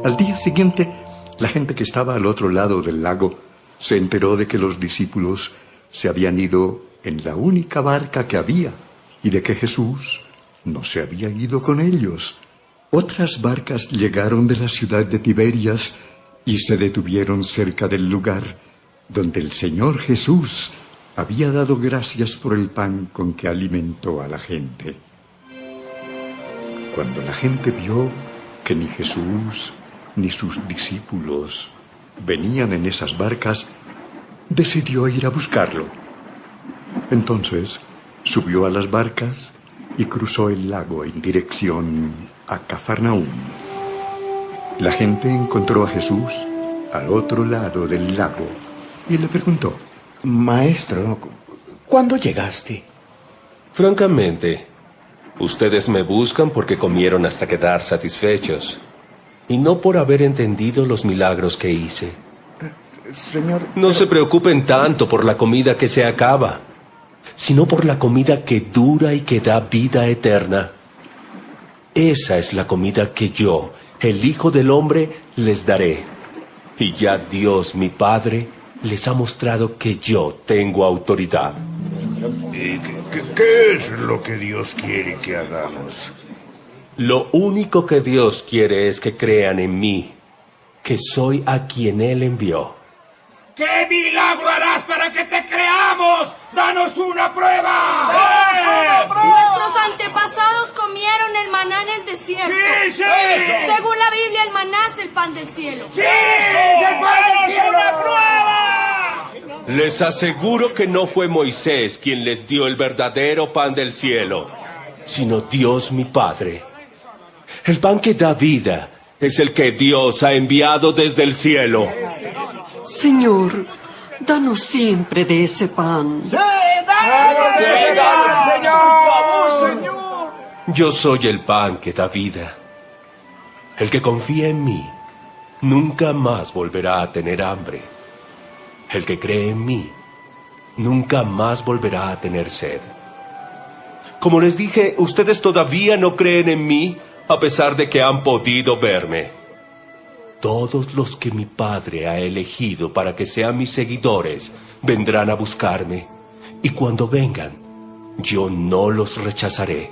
Al día siguiente, la gente que estaba al otro lado del lago se enteró de que los discípulos se habían ido en la única barca que había y de que Jesús no se había ido con ellos. Otras barcas llegaron de la ciudad de Tiberias y se detuvieron cerca del lugar donde el Señor Jesús había dado gracias por el pan con que alimentó a la gente. Cuando la gente vio que ni Jesús ni sus discípulos venían en esas barcas, decidió ir a buscarlo. Entonces subió a las barcas y cruzó el lago en dirección a Cafarnaúm. La gente encontró a Jesús al otro lado del lago y le preguntó: Maestro, ¿cuándo llegaste? Francamente, ustedes me buscan porque comieron hasta quedar satisfechos, y no por haber entendido los milagros que hice. Señor... No se preocupen tanto por la comida que se acaba, sino por la comida que dura y que da vida eterna. Esa es la comida que yo, el Hijo del Hombre, les daré. Y ya Dios, mi Padre, les ha mostrado que yo tengo autoridad. ¿Qué es lo que Dios quiere que hagamos? Lo único que Dios quiere es que crean en mí, que soy a quien Él envió. ¿Qué milagro harás para que te creamos? ¡Danos una prueba! Nuestros antepasados comieron el maná en el desierto. ¡Sí, sí! Según la Biblia, el maná es el pan del cielo. ¡Sí! ¡El pan del cielo! ¡Una prueba! Les aseguro que no fue Moisés quien les dio el verdadero pan del cielo, sino Dios mi Padre. El pan que da vida es el que Dios ha enviado desde el cielo. Señor, danos siempre de ese pan. ¡Sí, danos, Señor! ¡Por favor, Señor! Yo soy el pan que da vida. El que confía en mí nunca más volverá a tener hambre. El que cree en mí nunca más volverá a tener sed. Como les dije, ustedes todavía no creen en mí, a pesar de que han podido verme. Todos los que mi Padre ha elegido para que sean mis seguidores vendrán a buscarme, y cuando vengan, yo no los rechazaré.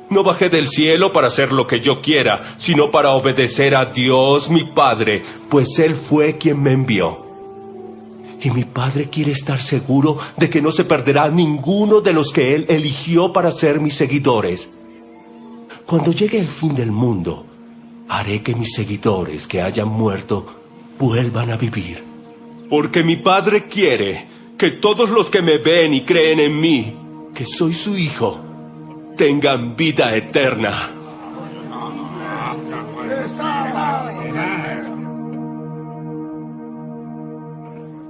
No bajé del cielo para hacer lo que yo quiera, sino para obedecer a Dios, mi Padre, pues Él fue quien me envió. Y mi Padre quiere estar seguro de que no se perderá ninguno de los que Él eligió para ser mis seguidores. Cuando llegue el fin del mundo, haré que mis seguidores que hayan muerto vuelvan a vivir. Porque mi Padre quiere que todos los que me ven y creen en mí, que soy su Hijo, tengan vida eterna.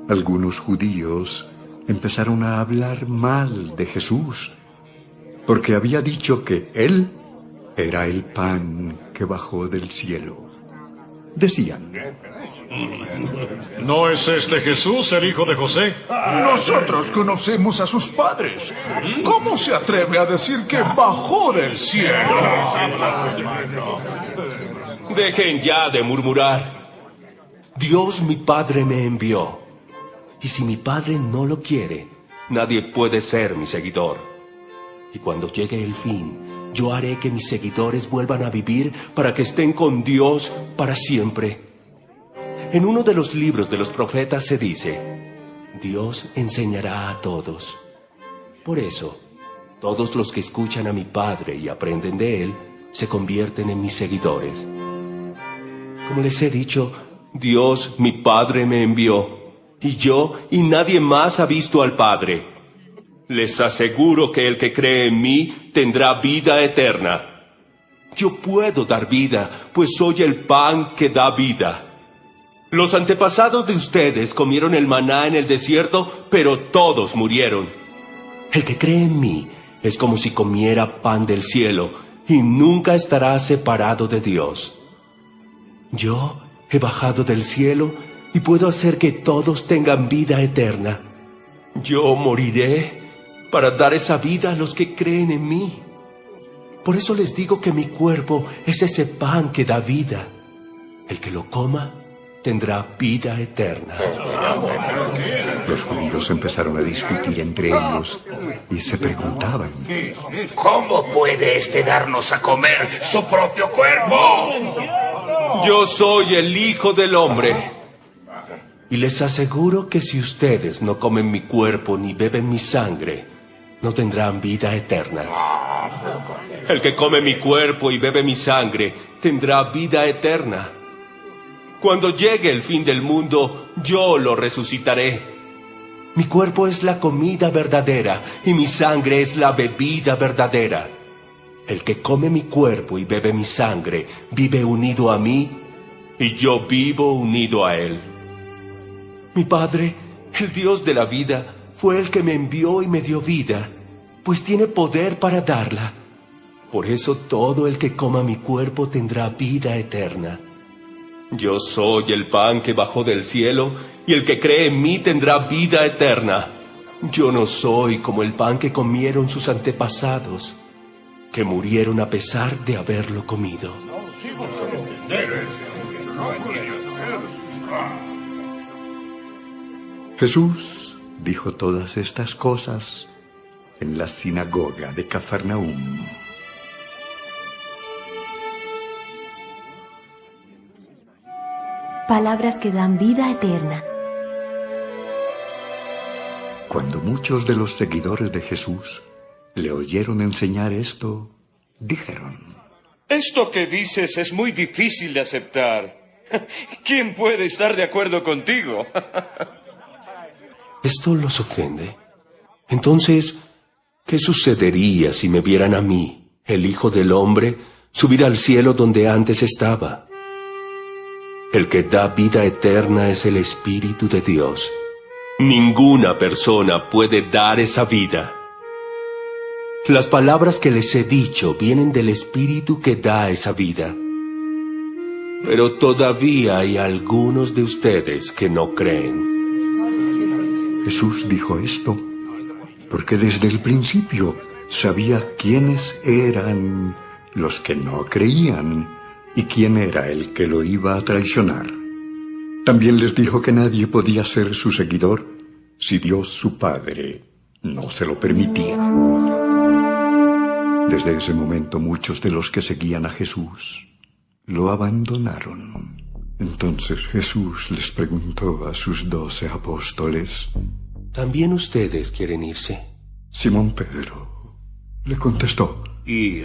Algunos judíos empezaron a hablar mal de Jesús, porque había dicho que Él era el pan que bajó del cielo. Decían: ¿no es este Jesús el hijo de José? Nosotros conocemos a sus padres. ¿Cómo se atreve a decir que bajó del cielo? Dejen ya de murmurar. Dios mi Padre me envió. Y si mi Padre no lo quiere, nadie puede ser mi seguidor. Y cuando llegue el fin, yo haré que mis seguidores vuelvan a vivir para que estén con Dios para siempre. En uno de los libros de los profetas se dice: Dios enseñará a todos. Por eso, todos los que escuchan a mi Padre y aprenden de Él, se convierten en mis seguidores. Como les he dicho, Dios, mi Padre, me envió, y yo y nadie más ha visto al Padre. Les aseguro que el que cree en mí tendrá vida eterna. Yo puedo dar vida, pues soy el pan que da vida. Los antepasados de ustedes comieron el maná en el desierto, pero todos murieron. El que cree en mí es como si comiera pan del cielo, y nunca estará separado de Dios. Yo he bajado del cielo y puedo hacer que todos tengan vida eterna. Yo moriré para dar esa vida a los que creen en mí. Por eso les digo que mi cuerpo es ese pan que da vida. El que lo coma tendrá vida eterna. Los judíos empezaron a discutir entre ellos y se preguntaban: ¿cómo puede este darnos a comer su propio cuerpo? Yo soy el Hijo del Hombre. Y les aseguro que si ustedes no comen mi cuerpo ni beben mi sangre, no tendrán vida eterna. El que come mi cuerpo y bebe mi sangre tendrá vida eterna. Cuando llegue el fin del mundo, yo lo resucitaré. Mi cuerpo es la comida verdadera y mi sangre es la bebida verdadera. El que come mi cuerpo y bebe mi sangre vive unido a mí y yo vivo unido a él. Mi Padre, el Dios de la vida, fue el que me envió y me dio vida, pues tiene poder para darla. Por eso todo el que coma mi cuerpo tendrá vida eterna. Yo soy el pan que bajó del cielo, y el que cree en mí tendrá vida eterna. Yo no soy como el pan que comieron sus antepasados, que murieron a pesar de haberlo comido. Jesús dijo todas estas cosas en la sinagoga de Cafarnaúm. Palabras que dan vida eterna. Cuando muchos de los seguidores de Jesús le oyeron enseñar esto, dijeron: Esto que dices es muy difícil de aceptar. ¿Quién puede estar de acuerdo contigo? ¿Esto los ofende? Entonces, ¿qué sucedería si me vieran a mí, el Hijo del Hombre, subir al cielo donde antes estaba? El que da vida eterna es el Espíritu de Dios. Ninguna persona puede dar esa vida. Las palabras que les he dicho vienen del Espíritu que da esa vida. Pero todavía hay algunos de ustedes que no creen. Jesús dijo esto porque desde el principio sabía quiénes eran los que no creían y quién era el que lo iba a traicionar. También les dijo que nadie podía ser su seguidor si Dios su Padre no se lo permitía. Desde ese momento muchos de los que seguían a Jesús lo abandonaron. Entonces Jesús les preguntó a sus 12 apóstoles: ¿también ustedes quieren irse? Simón Pedro le contestó: ¿y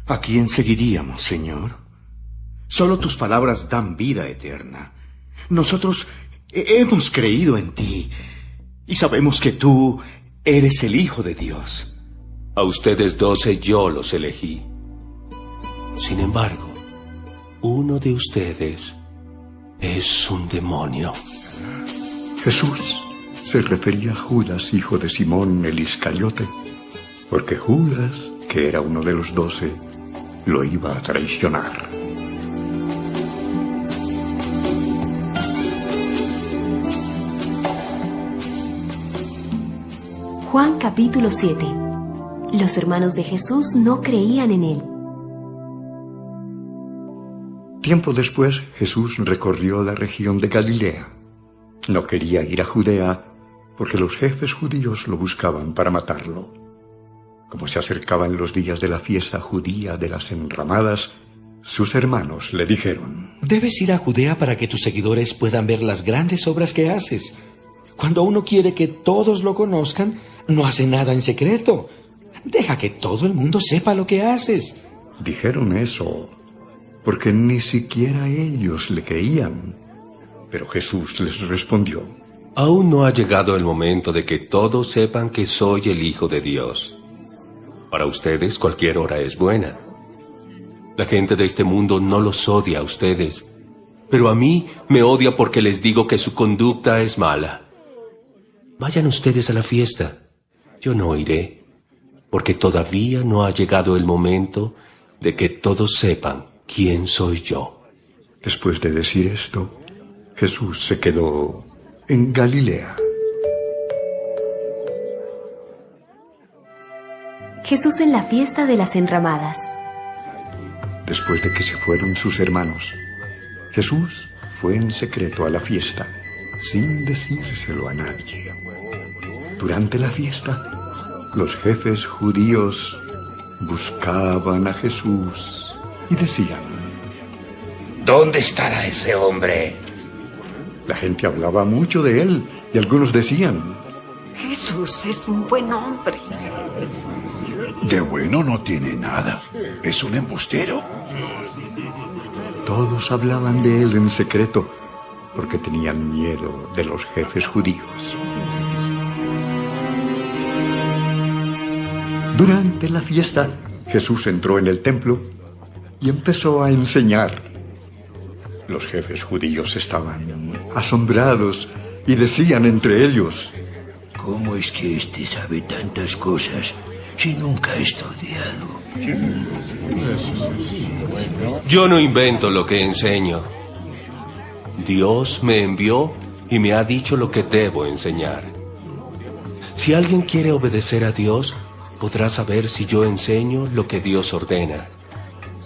a quién seguiríamos, Señor? Solo tus palabras dan vida eterna. Nosotros hemos creído en ti y sabemos que tú eres el Hijo de Dios. A ustedes 12 yo los elegí. Sin embargo, uno de ustedes es un demonio. Jesús se refería a Judas, hijo de Simón el Iscariote, porque Judas, que era uno de los 12, lo iba a traicionar. Juan capítulo 7. Los hermanos de Jesús no creían en él. Tiempo después, Jesús recorrió la región de Galilea. No quería ir a Judea porque los jefes judíos lo buscaban para matarlo. Como se acercaban los días de la fiesta judía de las enramadas, sus hermanos le dijeron: debes ir a Judea para que tus seguidores puedan ver las grandes obras que haces. Cuando uno quiere que todos lo conozcan, no hace nada en secreto. Deja que todo el mundo sepa lo que haces. Dijeron eso porque ni siquiera ellos le creían. Pero Jesús les respondió: aún no ha llegado el momento de que todos sepan que soy el Hijo de Dios. Para ustedes cualquier hora es buena. La gente de este mundo no los odia a ustedes, pero a mí me odia porque les digo que su conducta es mala. Vayan ustedes a la fiesta. Yo no iré, porque todavía no ha llegado el momento de que todos sepan quién soy yo. Después de decir esto, Jesús se quedó en Galilea. Jesús en la fiesta de las enramadas. Después de que se fueron sus hermanos, Jesús fue en secreto a la fiesta, sin decírselo a nadie. Durante la fiesta, los jefes judíos buscaban a Jesús y decían: ¿dónde estará ese hombre? La gente hablaba mucho de él y algunos decían: Jesús es un buen hombre. De bueno no tiene nada. Es un embustero. Todos hablaban de él en secreto porque tenían miedo de los jefes judíos. Durante la fiesta, Jesús entró en el templo y empezó a enseñar. Los jefes judíos estaban asombrados y decían entre ellos: ¿cómo es que este sabe tantas cosas si nunca ha estudiado? Yo no invento lo que enseño. Dios me envió y me ha dicho lo que debo enseñar. Si alguien quiere obedecer a Dios, podrá saber si yo enseño lo que Dios ordena,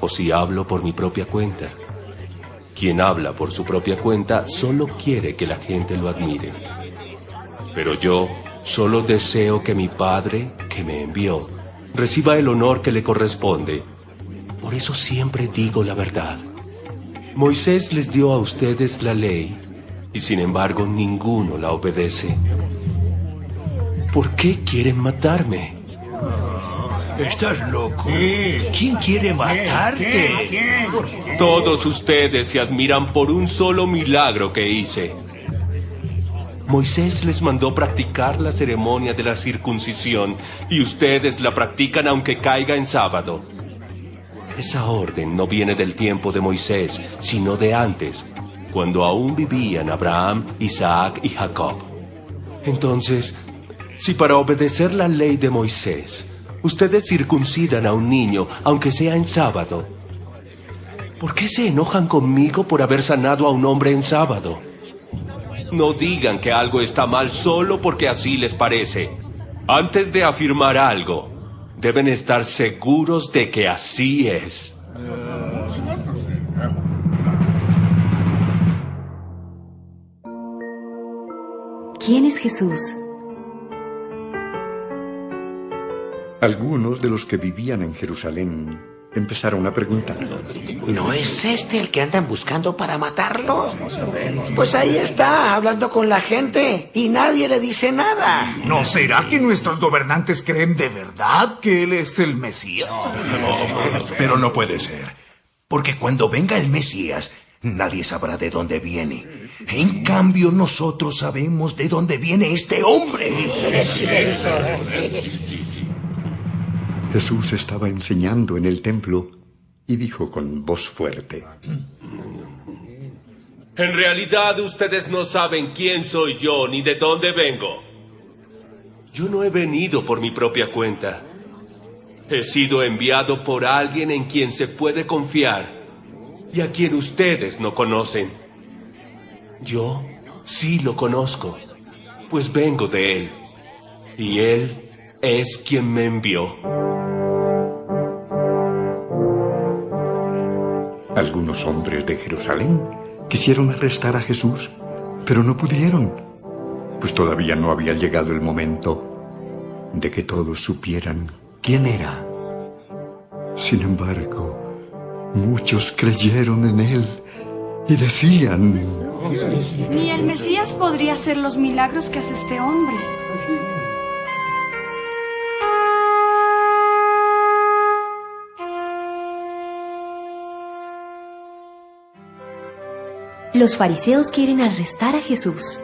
o si hablo por mi propia cuenta. Quien habla por su propia cuenta solo quiere que la gente lo admire. Pero yo solo deseo que mi Padre, que me envió, reciba el honor que le corresponde. Por eso siempre digo la verdad. Moisés les dio a ustedes la ley, y sin embargo ninguno la obedece. ¿Por qué quieren matarme? ¿Estás loco? ¿Quién quiere matarte? Todos ustedes se admiran por un solo milagro que hice. Moisés les mandó practicar la ceremonia de la circuncisión y ustedes la practican aunque caiga en sábado. Esa orden no viene del tiempo de Moisés, sino de antes, cuando aún vivían Abraham, Isaac y Jacob. Entonces, si para obedecer la ley de Moisés, ustedes circuncidan a un niño, aunque sea en sábado, ¿por qué se enojan conmigo por haber sanado a un hombre en sábado? No digan que algo está mal solo porque así les parece. Antes de afirmar algo, deben estar seguros de que así es. ¿Quién es Jesús? Algunos de los que vivían en Jerusalén empezaron a preguntar: ¿No es este el que andan buscando para matarlo? Pues ahí está, hablando con la gente, y nadie le dice nada. ¿No será que nuestros gobernantes creen de verdad que él es el Mesías? Pero no puede ser, porque cuando venga el Mesías, nadie sabrá de dónde viene. En cambio, nosotros sabemos de dónde viene este hombre. Jesús estaba enseñando en el templo y dijo con voz fuerte: En realidad ustedes no saben quién soy yo ni de dónde vengo. Yo no he venido por mi propia cuenta. He sido enviado por alguien en quien se puede confiar y a quien ustedes no conocen. Yo sí lo conozco, pues vengo de él, y él es quien me envió. Algunos hombres de Jerusalén quisieron arrestar a Jesús, pero no pudieron, pues todavía no había llegado el momento de que todos supieran quién era. Sin embargo, muchos creyeron en él y decían: Ni el Mesías podría hacer los milagros que hace este hombre. Los fariseos quieren arrestar a Jesús.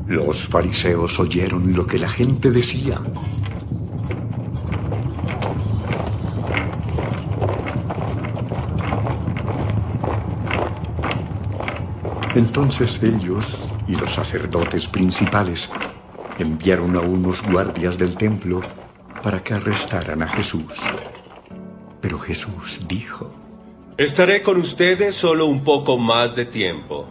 Los fariseos oyeron lo que la gente decía. Entonces ellos y los sacerdotes principales enviaron a unos guardias del templo para que arrestaran a Jesús. Pero Jesús dijo: Estaré con ustedes solo un poco más de tiempo.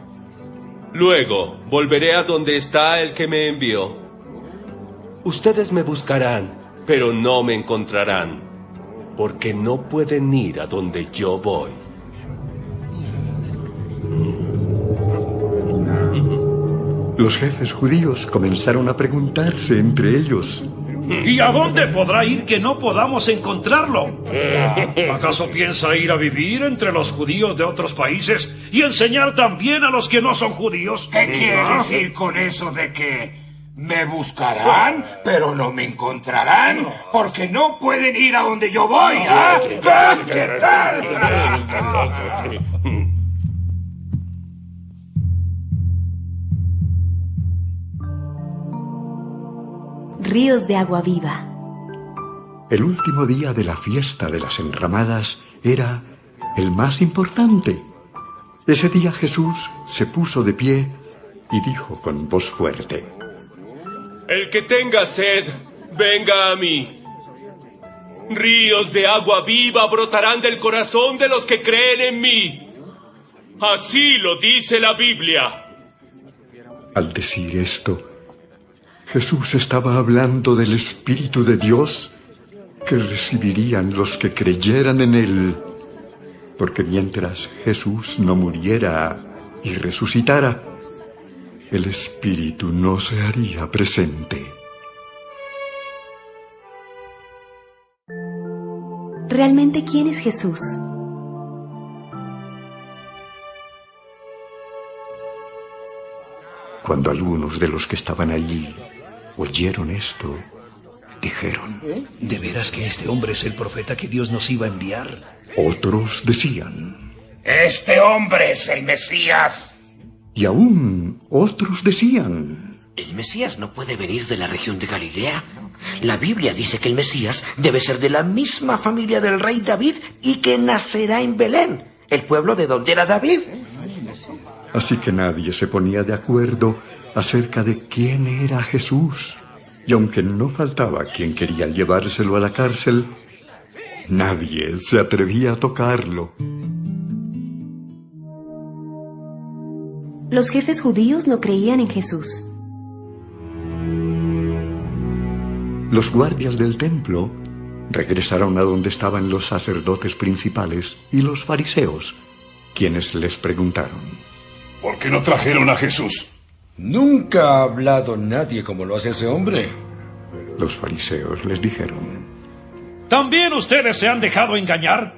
Luego volveré a donde está el que me envió. Ustedes me buscarán, pero no me encontrarán, porque no pueden ir a donde yo voy. Los jefes judíos comenzaron a preguntarse entre ellos: ¿Y a dónde podrá ir que no podamos encontrarlo? ¿Acaso piensa ir a vivir entre los judíos de otros países y enseñar también a los que no son judíos? ¿Qué quiere decir con eso de que me buscarán, pero no me encontrarán? Porque no pueden ir a donde yo voy, ¿ah? ¿Qué tal? Ríos de agua viva. El último día de la fiesta de las enramadas era el más importante. Ese día Jesús se puso de pie y dijo con voz fuerte: El que tenga sed, venga a mí. Ríos de agua viva brotarán del corazón de los que creen en mí. Así lo dice la Biblia. Al decir esto, Jesús estaba hablando del Espíritu de Dios que recibirían los que creyeran en él, porque mientras Jesús no muriera y resucitara, el Espíritu no se haría presente. ¿Realmente quién es Jesús? Cuando algunos de los que estaban allí oyeron esto, dijeron: ¿De veras que este hombre es el profeta que Dios nos iba a enviar? Otros decían: Este hombre es el Mesías. Y aún otros decían: ¿El Mesías no puede venir de la región de Galilea? La Biblia dice que el Mesías debe ser de la misma familia del rey David y que nacerá en Belén, el pueblo de donde era David. Así que nadie se ponía de acuerdo acerca de quién era Jesús. Y aunque no faltaba quien quería llevárselo a la cárcel, nadie se atrevía a tocarlo. Los jefes judíos no creían en Jesús. Los guardias del templo regresaron a donde estaban los sacerdotes principales y los fariseos, quienes les preguntaron: ¿por qué no trajeron a Jesús? Nunca ha hablado nadie como lo hace ese hombre. Los fariseos les dijeron: ¿también ustedes se han dejado engañar?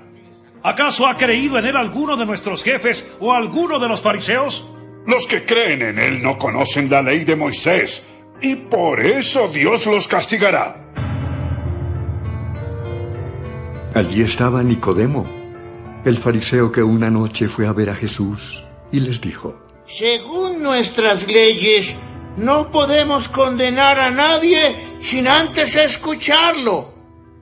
¿Acaso ha creído en él alguno de nuestros jefes o alguno de los fariseos? Los que creen en él no conocen la ley de Moisés, y por eso Dios los castigará. Allí estaba Nicodemo, el fariseo que una noche fue a ver a Jesús, y les dijo: según nuestras leyes, no podemos condenar a nadie sin antes escucharlo.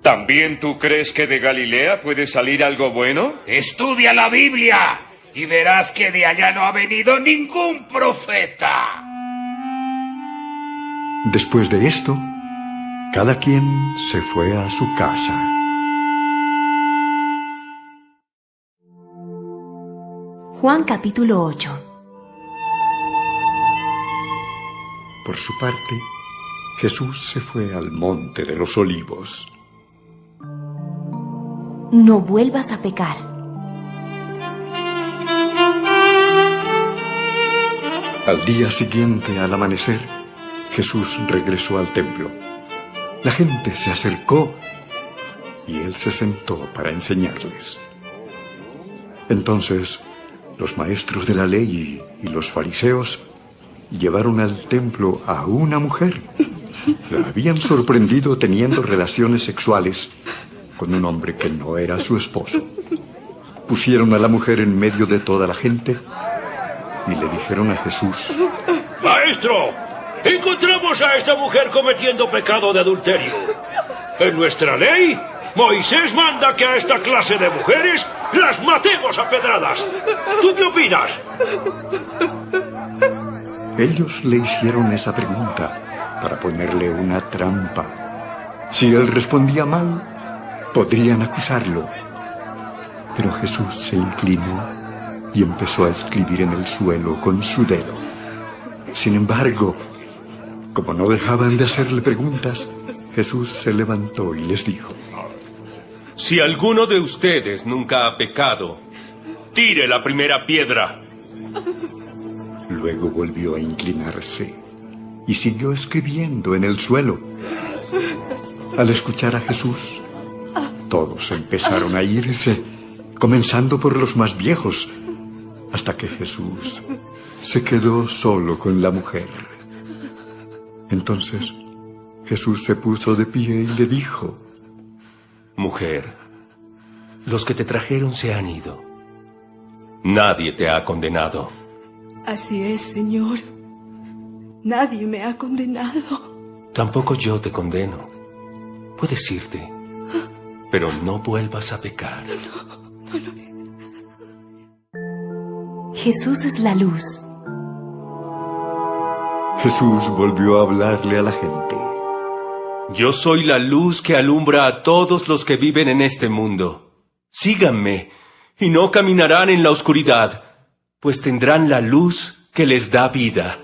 ¿También tú crees que de Galilea puede salir algo bueno? Estudia la Biblia y verás que de allá no ha venido ningún profeta. Después de esto, cada quien se fue a su casa. Juan capítulo 8. Por su parte, Jesús se fue al monte de los Olivos. No vuelvas a pecar. Al día siguiente, al amanecer, Jesús regresó al templo. La gente se acercó y él se sentó para enseñarles. Entonces, los maestros de la ley y los fariseos llevaron al templo a una mujer. La habían sorprendido teniendo relaciones sexuales con un hombre que no era su esposo. Pusieron a la mujer en medio de toda la gente y le dijeron a Jesús: ¡Maestro! Encontramos a esta mujer cometiendo pecado de adulterio. En nuestra ley, Moisés manda que a esta clase de mujeres las matemos a pedradas. ¿Tú qué opinas? Ellos le hicieron esa pregunta para ponerle una trampa. Si él respondía mal, podrían acusarlo. Pero Jesús se inclinó y empezó a escribir en el suelo con su dedo. Sin embargo, como no dejaban de hacerle preguntas, Jesús se levantó y les dijo: si alguno de ustedes nunca ha pecado, tire la primera piedra. Luego volvió a inclinarse y siguió escribiendo en el suelo. Al escuchar a Jesús, todos empezaron a irse, comenzando por los más viejos, hasta que Jesús se quedó solo con la mujer. Entonces Jesús se puso de pie y le dijo: mujer, los que te trajeron se han ido. Nadie te ha condenado. Así es, Señor. Nadie me ha condenado. Tampoco yo te condeno. Puedes irte, pero no vuelvas a pecar. No lo haré. Jesús es la luz. Jesús volvió a hablarle a la gente: yo soy la luz que alumbra a todos los que viven en este mundo. Síganme, y no caminarán en la oscuridad, pues tendrán la luz que les da vida.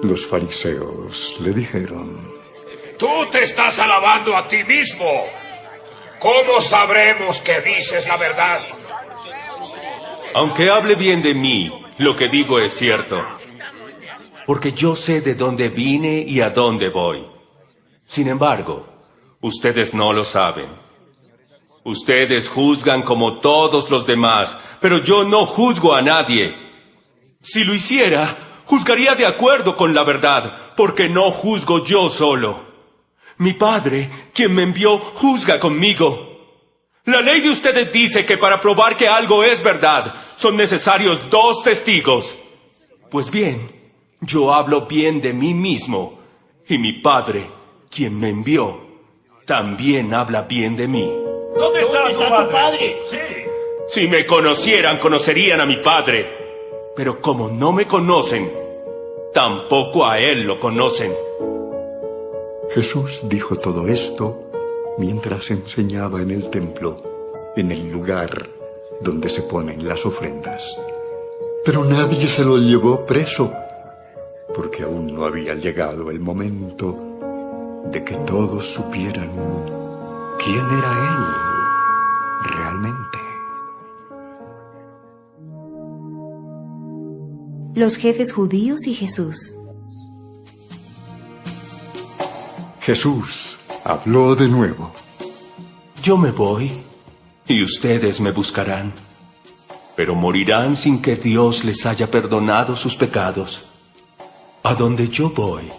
Los fariseos le dijeron: tú te estás alabando a ti mismo. ¿Cómo sabremos que dices la verdad? Aunque hable bien de mí, lo que digo es cierto, porque yo sé de dónde vine y a dónde voy. Sin embargo, ustedes no lo saben. Ustedes juzgan como todos los demás, pero yo no juzgo a nadie. Si lo hiciera, juzgaría de acuerdo con la verdad, porque no juzgo yo solo. Mi Padre, quien me envió, juzga conmigo. La ley de ustedes dice que para probar que algo es verdad, son necesarios 2 testigos. Pues bien, yo hablo bien de mí mismo, y mi Padre, quien me envió, también habla bien de mí. ¿Dónde está tu padre? Sí. Si me conocieran, conocerían a mi Padre. Pero como no me conocen, tampoco a Él lo conocen. Jesús dijo todo esto mientras enseñaba en el templo, en el lugar donde se ponen las ofrendas. Pero nadie se lo llevó preso, porque aún no había llegado el momento de que todos supieran quién era él realmente. Los jefes judíos y Jesús. Jesús habló de nuevo. Yo me voy, y ustedes me buscarán, pero morirán sin que Dios les haya perdonado sus pecados. A donde yo voy,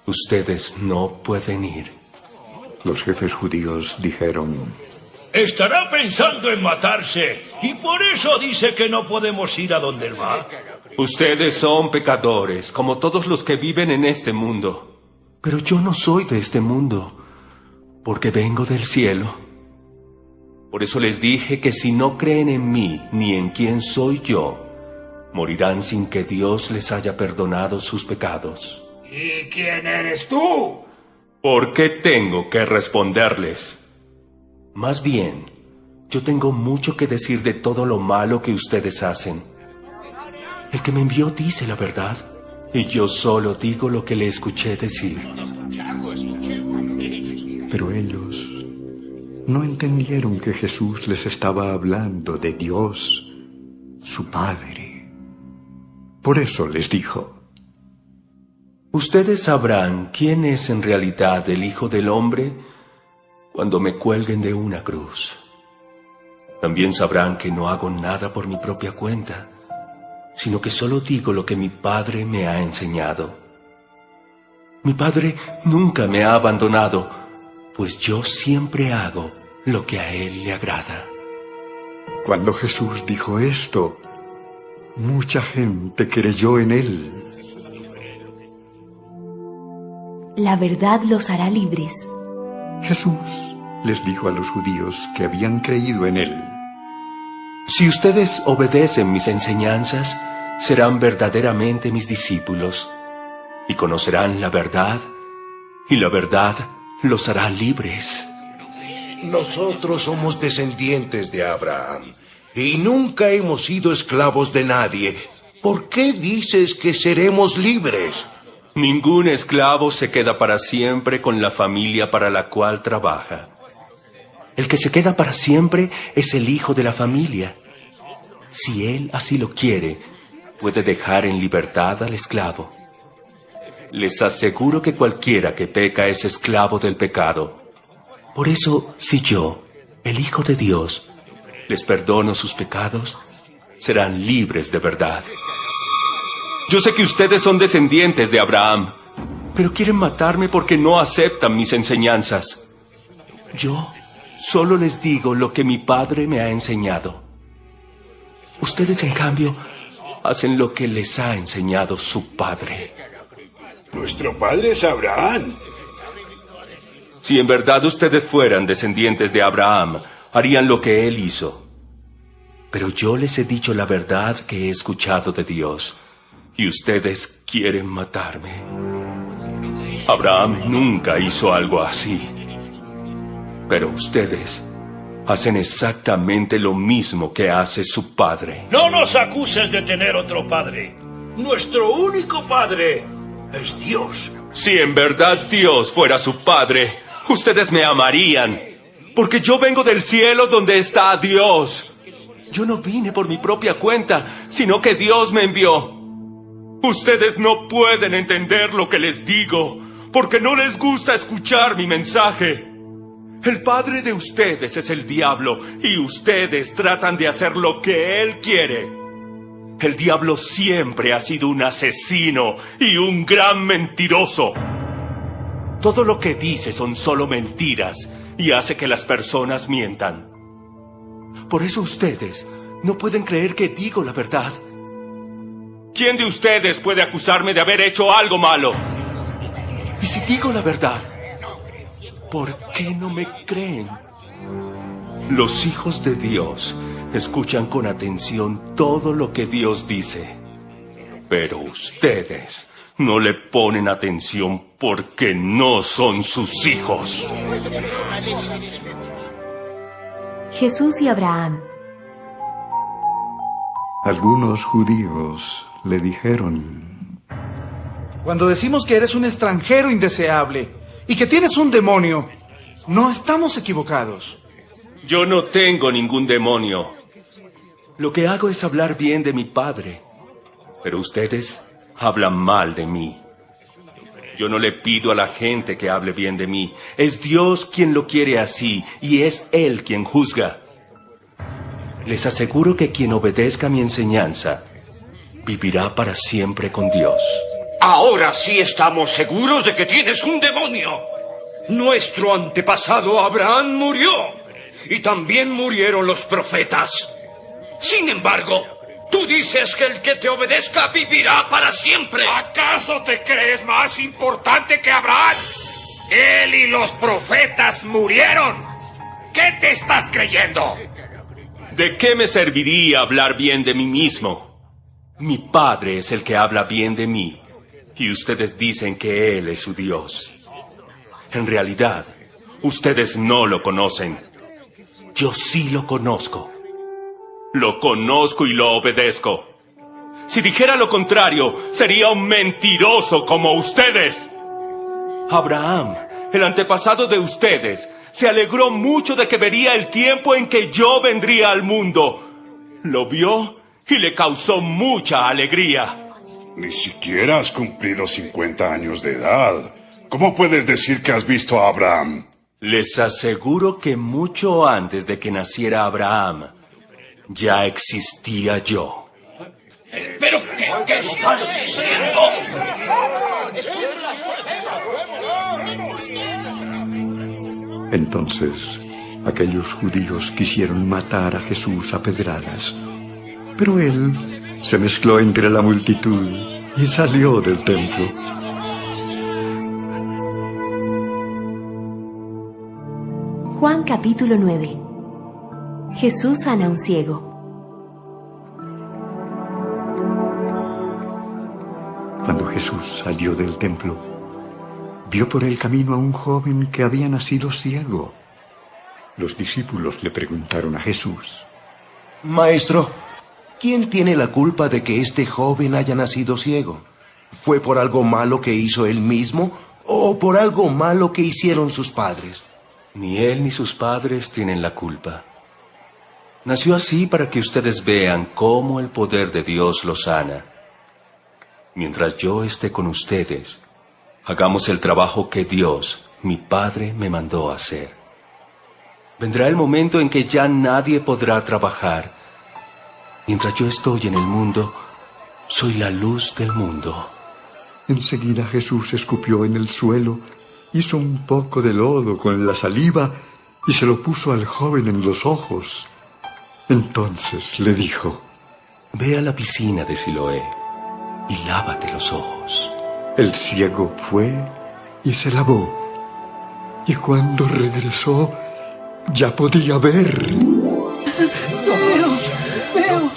ustedes no pueden ir. Los jefes judíos dijeron: Estará pensando en matarse, y por eso dice que no podemos ir a donde él va. Ustedes son pecadores, como todos los que viven en este mundo. Pero yo no soy de este mundo, porque vengo del cielo. Por eso les dije que si no creen en mí ni en quién soy yo, morirán sin que Dios les haya perdonado sus pecados. ¿Y quién eres tú? ¿Por qué tengo que responderles? Más bien, yo tengo mucho que decir de todo lo malo que ustedes hacen. El que me envió dice la verdad, y yo solo digo lo que le escuché decir. Pero ellos no entendieron que Jesús les estaba hablando de Dios, su Padre. Por eso les dijo: Ustedes sabrán quién es en realidad el Hijo del Hombre cuando me cuelguen de una cruz. También sabrán que no hago nada por mi propia cuenta, sino que solo digo lo que mi Padre me ha enseñado. Mi Padre nunca me ha abandonado, pues yo siempre hago lo que a Él le agrada. Cuando Jesús dijo esto, mucha gente creyó en Él. La verdad los hará libres. Jesús les dijo a los judíos que habían creído en Él: Si ustedes obedecen mis enseñanzas, serán verdaderamente mis discípulos, y conocerán la verdad, y la verdad los hará libres. Nosotros somos descendientes de Abraham, y nunca hemos sido esclavos de nadie. ¿Por qué dices que seremos libres? Ningún esclavo se queda para siempre con la familia para la cual trabaja. El que se queda para siempre es el hijo de la familia. Si él así lo quiere, puede dejar en libertad al esclavo. Les aseguro que cualquiera que peca es esclavo del pecado. Por eso, si yo, el Hijo de Dios, les perdono sus pecados, serán libres de verdad. Yo sé que ustedes son descendientes de Abraham, pero quieren matarme porque no aceptan mis enseñanzas. Yo solo les digo lo que mi Padre me ha enseñado. Ustedes, en cambio, hacen lo que les ha enseñado su Padre. Nuestro padre es Abraham. Si en verdad ustedes fueran descendientes de Abraham, harían lo que él hizo. Pero yo les he dicho la verdad que he escuchado de Dios, y ustedes quieren matarme. Abraham nunca hizo algo así. Pero ustedes hacen exactamente lo mismo que hace su padre. No nos acuses de tener otro padre. Nuestro único padre es Dios. Si en verdad Dios fuera su padre, ustedes me amarían, porque yo vengo del cielo donde está Dios. Yo no vine por mi propia cuenta, sino que Dios me envió. Ustedes no pueden entender lo que les digo, porque no les gusta escuchar mi mensaje. El padre de ustedes es el diablo, y ustedes tratan de hacer lo que él quiere. El diablo siempre ha sido un asesino y un gran mentiroso. Todo lo que dice son solo mentiras y hace que las personas mientan. Por eso ustedes no pueden creer que digo la verdad. ¿Quién de ustedes puede acusarme de haber hecho algo malo? Y si digo la verdad, ¿por qué no me creen? Los hijos de Dios escuchan con atención todo lo que Dios dice. Pero ustedes no le ponen atención porque no son sus hijos. Jesús y Abraham. Algunos judíos le dijeron: Cuando decimos que eres un extranjero indeseable y que tienes un demonio, no estamos equivocados. Yo no tengo ningún demonio. Lo que hago es hablar bien de mi Padre, pero ustedes hablan mal de mí. Yo no le pido a la gente que hable bien de mí. Es Dios quien lo quiere así, y es Él quien juzga. Les aseguro que quien obedezca mi enseñanza vivirá para siempre con Dios. Ahora sí estamos seguros de que tienes un demonio. Nuestro antepasado Abraham murió, y también murieron los profetas. Sin embargo, tú dices que el que te obedezca vivirá para siempre. ¿Acaso te crees más importante que Abraham? Él y los profetas murieron. ¿Qué te estás creyendo? ¿De qué me serviría hablar bien de mí mismo? Mi Padre es el que habla bien de mí, y ustedes dicen que Él es su Dios. En realidad, ustedes no lo conocen. Yo sí lo conozco. Lo conozco y lo obedezco. Si dijera lo contrario, sería un mentiroso como ustedes. Abraham, el antepasado de ustedes, se alegró mucho de que vería el tiempo en que yo vendría al mundo. Lo vio y le causó mucha alegría. Ni siquiera has cumplido 50 años de edad. ¿Cómo puedes decir que has visto a Abraham? Les aseguro que mucho antes de que naciera Abraham, ya existía yo. ¿Pero qué estás diciendo? Entonces, aquellos judíos quisieron matar a Jesús a pedradas, pero él se mezcló entre la multitud y salió del templo. Juan capítulo 9. Jesús sana a un ciego. Cuando Jesús salió del templo, vio por el camino a un joven que había nacido ciego. Los discípulos le preguntaron a Jesús: Maestro, ¿quién tiene la culpa de que este joven haya nacido ciego? ¿Fue por algo malo que hizo él mismo o por algo malo que hicieron sus padres? Ni él ni sus padres tienen la culpa. Nació así para que ustedes vean cómo el poder de Dios lo sana. Mientras yo esté con ustedes, hagamos el trabajo que Dios, mi Padre, me mandó a hacer. Vendrá el momento en que ya nadie podrá trabajar. Mientras yo estoy en el mundo, soy la luz del mundo. Enseguida Jesús escupió en el suelo, hizo un poco de lodo con la saliva y se lo puso al joven en los ojos. Entonces le dijo: Ve a la piscina de Siloé y lávate los ojos. El ciego fue y se lavó, y cuando regresó ya podía ver. Veo.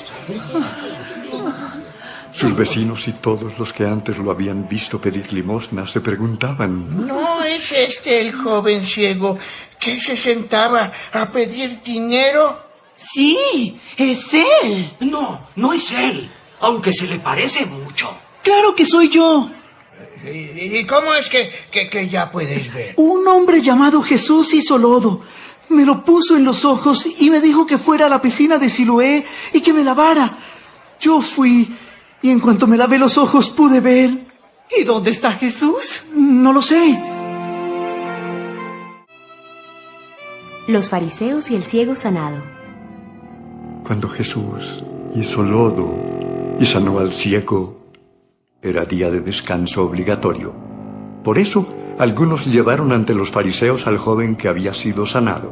Sus vecinos y todos los que antes lo habían visto pedir limosna se preguntaban: ¿No es este el joven ciego que se sentaba a pedir dinero? Sí, es él. No es él, aunque se le parece mucho. ¡Claro que soy yo! ¿Y cómo es que ya puedes ver? Un hombre llamado Jesús hizo lodo. Me lo puso en los ojos y me dijo que fuera a la piscina de Siloé y que me lavara. Yo fui y en cuanto me lavé los ojos pude ver. ¿Y dónde está Jesús? No lo sé. Los fariseos y el ciego sanado. Cuando Jesús hizo lodo y sanó al ciego, era día de descanso obligatorio. Por eso, algunos llevaron ante los fariseos al joven que había sido sanado.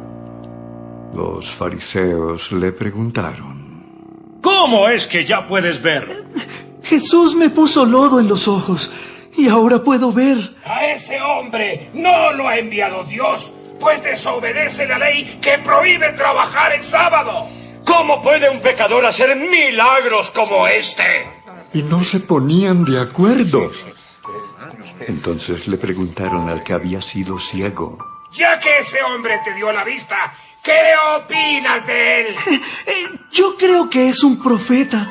Los fariseos le preguntaron: ¿Cómo es que ya puedes ver? Jesús me puso lodo en los ojos y ahora puedo ver. A ese hombre no lo ha enviado Dios, pues desobedece la ley que prohíbe trabajar el sábado. ¿Cómo puede un pecador hacer milagros como este? Y no se ponían de acuerdo. Entonces le preguntaron al que había sido ciego: Ya que ese hombre te dio la vista, ¿qué opinas de él? Yo creo que es un profeta.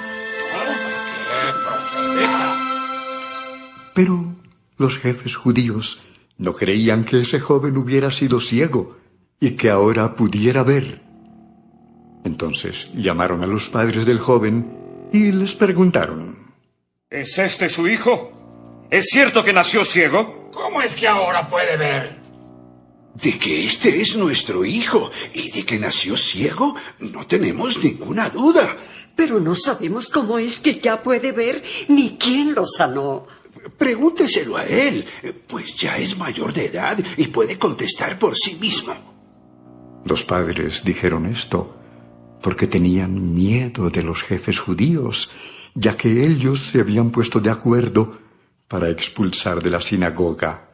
Pero los jefes judíos no creían que ese joven hubiera sido ciego y que ahora pudiera ver. Entonces llamaron a los padres del joven y les preguntaron: ¿Es este su hijo? ¿Es cierto que nació ciego? ¿Cómo es que ahora puede ver? De que este es nuestro hijo y de que nació ciego, no tenemos ninguna duda. Pero no sabemos cómo es que ya puede ver ni quién lo sanó. Pregúnteselo a él, pues ya es mayor de edad y puede contestar por sí mismo. Los padres dijeron esto porque tenían miedo de los jefes judíos, ya que ellos se habían puesto de acuerdo para expulsar de la sinagoga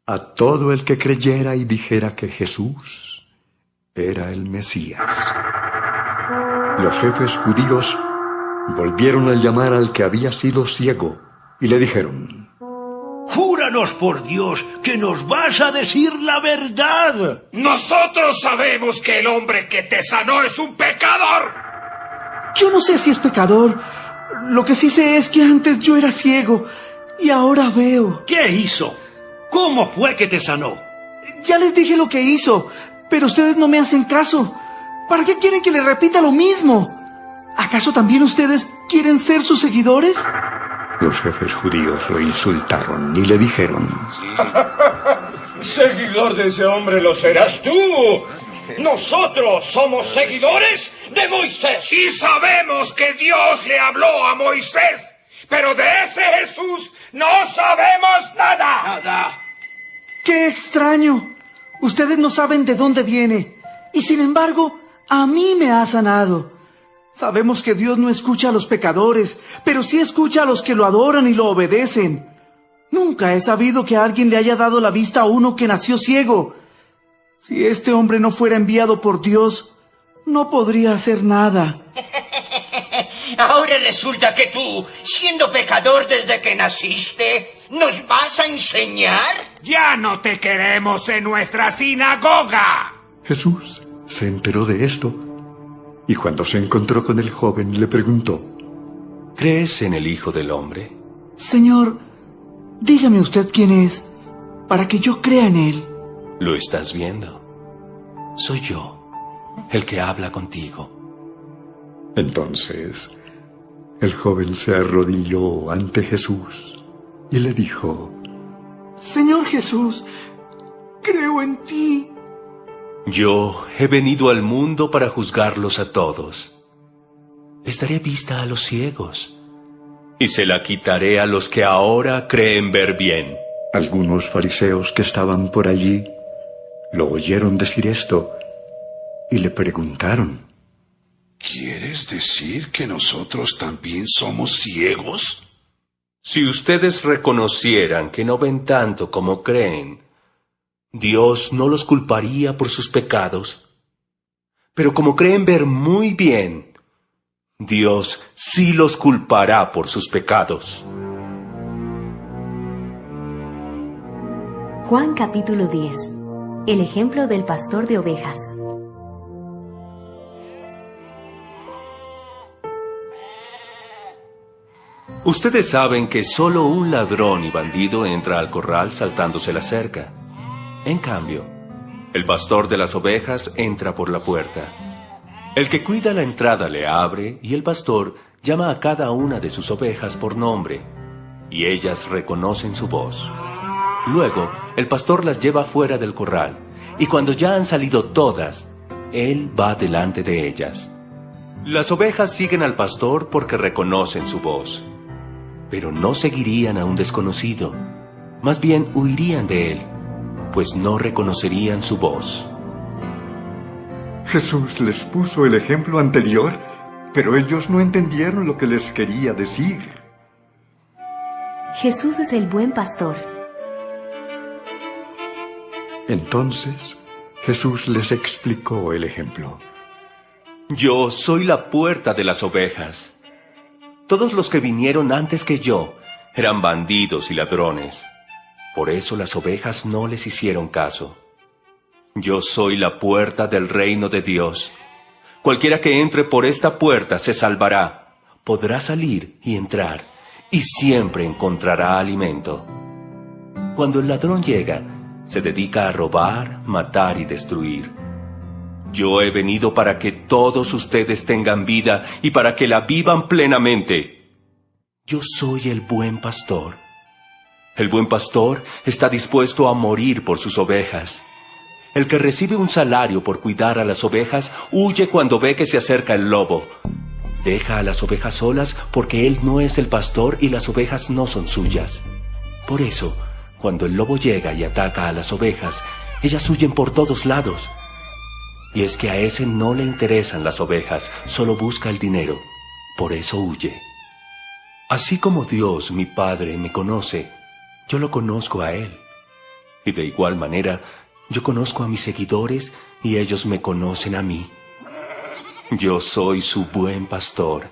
a todo el que creyera y dijera que Jesús era el Mesías. Los jefes judíos volvieron a llamar al que había sido ciego y le dijeron: Júranos por Dios que nos vas a decir la verdad. Nosotros sabemos que el hombre que te sanó es un pecador. Yo no sé si es pecador. Lo que sí sé es que antes yo era ciego y ahora veo. ¿Qué hizo? ¿Cómo fue que te sanó? Ya les dije lo que hizo, pero ustedes no me hacen caso. ¿Para qué quieren que les repita lo mismo? ¿Acaso también ustedes quieren ser sus seguidores? Los jefes judíos lo insultaron y le dijeron: Seguidor de ese hombre lo serás tú. Nosotros somos seguidores de Moisés. Y sabemos que Dios le habló a Moisés, pero de ese Jesús no sabemos nada. Nada. ¡Qué extraño! Ustedes no saben de dónde viene, y sin embargo, a mí me ha sanado. Sabemos que Dios no escucha a los pecadores, pero sí escucha a los que lo adoran y lo obedecen. Nunca he sabido que alguien le haya dado la vista a uno que nació ciego. Si este hombre no fuera enviado por Dios, no podría hacer nada. Ahora resulta que tú, siendo pecador desde que naciste, ¿nos vas a enseñar? Ya no te queremos en nuestra sinagoga. Jesús se enteró de esto y cuando se encontró con el joven le preguntó: ¿Crees en el Hijo del Hombre? Señor, dígame usted quién es, para que yo crea en él. ¿Lo estás viendo? Soy yo, el que habla contigo. Entonces, el joven se arrodilló ante Jesús y le dijo: Señor Jesús, creo en ti. Yo he venido al mundo para juzgarlos a todos. Les daré vista a los ciegos y se la quitaré a los que ahora creen ver bien. Algunos fariseos que estaban por allí lo oyeron decir esto y le preguntaron: ¿Quieres decir que nosotros también somos ciegos? Si ustedes reconocieran que no ven tanto como creen, Dios no los culparía por sus pecados. Pero como creen ver muy bien, Dios sí los culpará por sus pecados. Juan capítulo 10. El ejemplo del pastor de ovejas. Ustedes saben que solo un ladrón y bandido entra al corral saltándose la cerca. En cambio, el pastor de las ovejas entra por la puerta. El que cuida la entrada le abre y el pastor llama a cada una de sus ovejas por nombre, y ellas reconocen su voz. Luego, el pastor las lleva fuera del corral, y cuando ya han salido todas, él va delante de ellas. Las ovejas siguen al pastor porque reconocen su voz, pero no seguirían a un desconocido, más bien huirían de él, pues no reconocerían su voz. Jesús les puso el ejemplo anterior, pero ellos no entendieron lo que les quería decir. Jesús es el buen pastor. Entonces, Jesús les explicó el ejemplo. Yo soy la puerta de las ovejas. Todos los que vinieron antes que yo eran bandidos y ladrones. Por eso las ovejas no les hicieron caso. Yo soy la puerta del reino de Dios. Cualquiera que entre por esta puerta se salvará, podrá salir y entrar, y siempre encontrará alimento. Cuando el ladrón llega, se dedica a robar, matar y destruir. Yo he venido para que todos ustedes tengan vida y para que la vivan plenamente. Yo soy el buen pastor. El buen pastor está dispuesto a morir por sus ovejas. El que recibe un salario por cuidar a las ovejas huye cuando ve que se acerca el lobo. Deja a las ovejas solas porque él no es el pastor y las ovejas no son suyas. Por eso, cuando el lobo llega y ataca a las ovejas, ellas huyen por todos lados. Y es que a ese no le interesan las ovejas, solo busca el dinero. Por eso huye. Así como Dios, mi Padre, me conoce, yo lo conozco a Él. Y de igual manera, yo conozco a mis seguidores y ellos me conocen a mí. Yo soy su buen pastor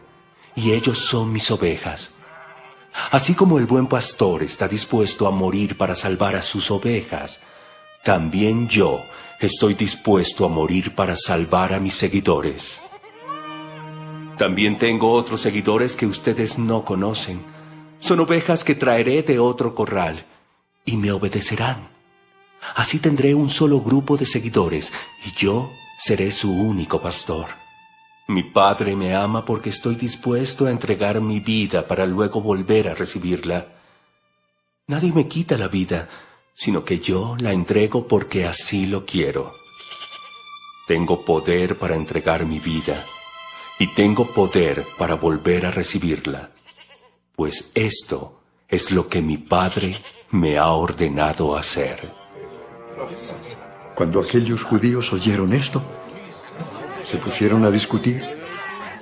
y ellos son mis ovejas. Así como el buen pastor está dispuesto a morir para salvar a sus ovejas, también yo estoy dispuesto a morir para salvar a mis seguidores. También tengo otros seguidores que ustedes no conocen. Son ovejas que traeré de otro corral y me obedecerán. Así tendré un solo grupo de seguidores y yo seré su único pastor. Mi Padre me ama porque estoy dispuesto a entregar mi vida para luego volver a recibirla. Nadie me quita la vida, sino que yo la entrego porque así lo quiero. Tengo poder para entregar mi vida y tengo poder para volver a recibirla, pues esto es lo que mi Padre me ha ordenado hacer. Cuando aquellos judíos oyeron esto, se pusieron a discutir,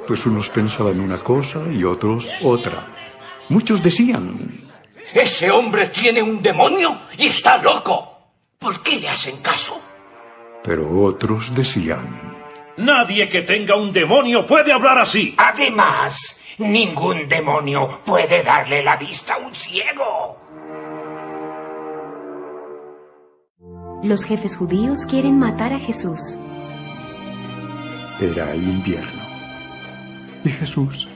pues unos pensaban una cosa y otros otra. Muchos decían: ¡Ese hombre tiene un demonio y está loco! ¿Por qué le hacen caso? Pero otros decían: nadie que tenga un demonio puede hablar así. Además, ningún demonio puede darle la vista a un ciego. Los jefes judíos quieren matar a Jesús. Era invierno y Jesús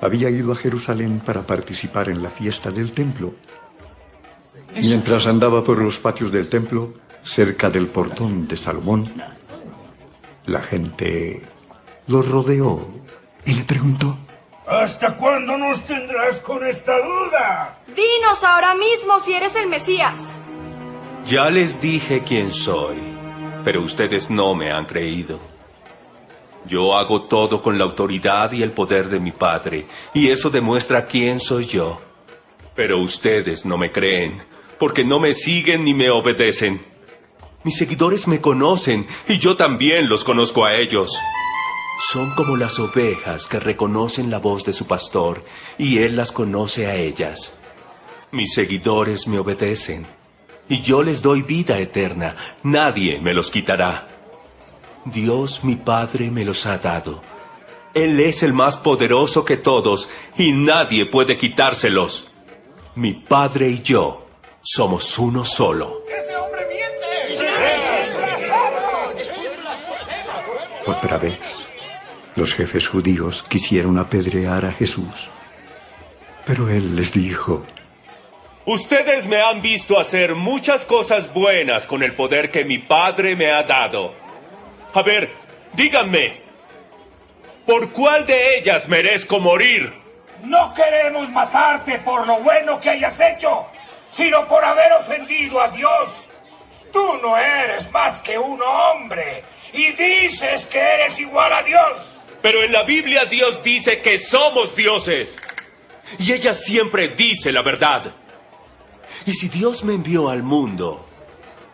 había ido a Jerusalén para participar en la fiesta del templo. Mientras andaba por los patios del templo, cerca del portón de Salomón, la gente lo rodeó y le preguntó: ¿hasta cuándo nos tendrás con esta duda? Dinos ahora mismo si eres el Mesías. Ya les dije quién soy, pero ustedes no me han creído. Yo hago todo con la autoridad y el poder de mi Padre, y eso demuestra quién soy yo. Pero ustedes no me creen, porque no me siguen ni me obedecen. Mis seguidores me conocen, y yo también los conozco a ellos. Son como las ovejas que reconocen la voz de su pastor, y él las conoce a ellas. Mis seguidores me obedecen, y yo les doy vida eterna. Nadie me los quitará. Dios, mi Padre, me los ha dado. Él es el más poderoso que todos, y nadie puede quitárselos. Mi Padre y yo somos uno solo. ¡Ese hombre miente! Otra vez, los jefes judíos quisieron apedrear a Jesús. Pero él les dijo: ustedes me han visto hacer muchas cosas buenas con el poder que mi Padre me ha dado. A ver, díganme, ¿por cuál de ellas merezco morir? No queremos matarte por lo bueno que hayas hecho, sino por haber ofendido a Dios. Tú no eres más que un hombre y dices que eres igual a Dios. Pero en la Biblia Dios dice que somos dioses. Y ella siempre dice la verdad. Y si Dios me envió al mundo,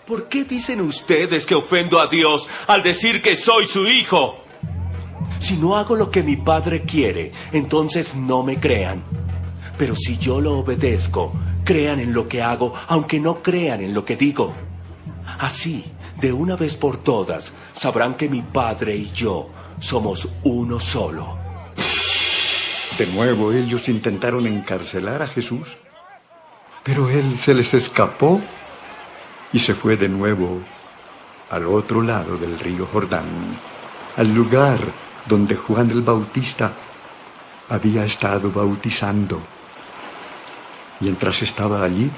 ¿por qué dicen ustedes que ofendo a Dios al decir que soy su hijo? Si no hago lo que mi Padre quiere, entonces no me crean. Pero si yo lo obedezco, crean en lo que hago, aunque no crean en lo que digo. Así, de una vez por todas, sabrán que mi Padre y yo somos uno solo. De nuevo ellos intentaron encarcelar a Jesús, pero él se les escapó y se fue de nuevo al otro lado del río Jordán, al lugar donde Juan el Bautista había estado bautizando. Mientras estaba allí,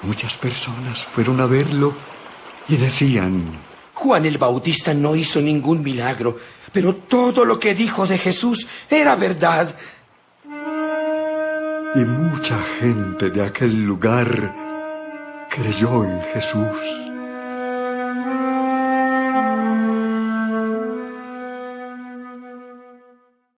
muchas personas fueron a verlo y decían: Juan el Bautista no hizo ningún milagro, pero todo lo que dijo de Jesús era verdad. Y mucha gente de aquel lugar creyó en Jesús.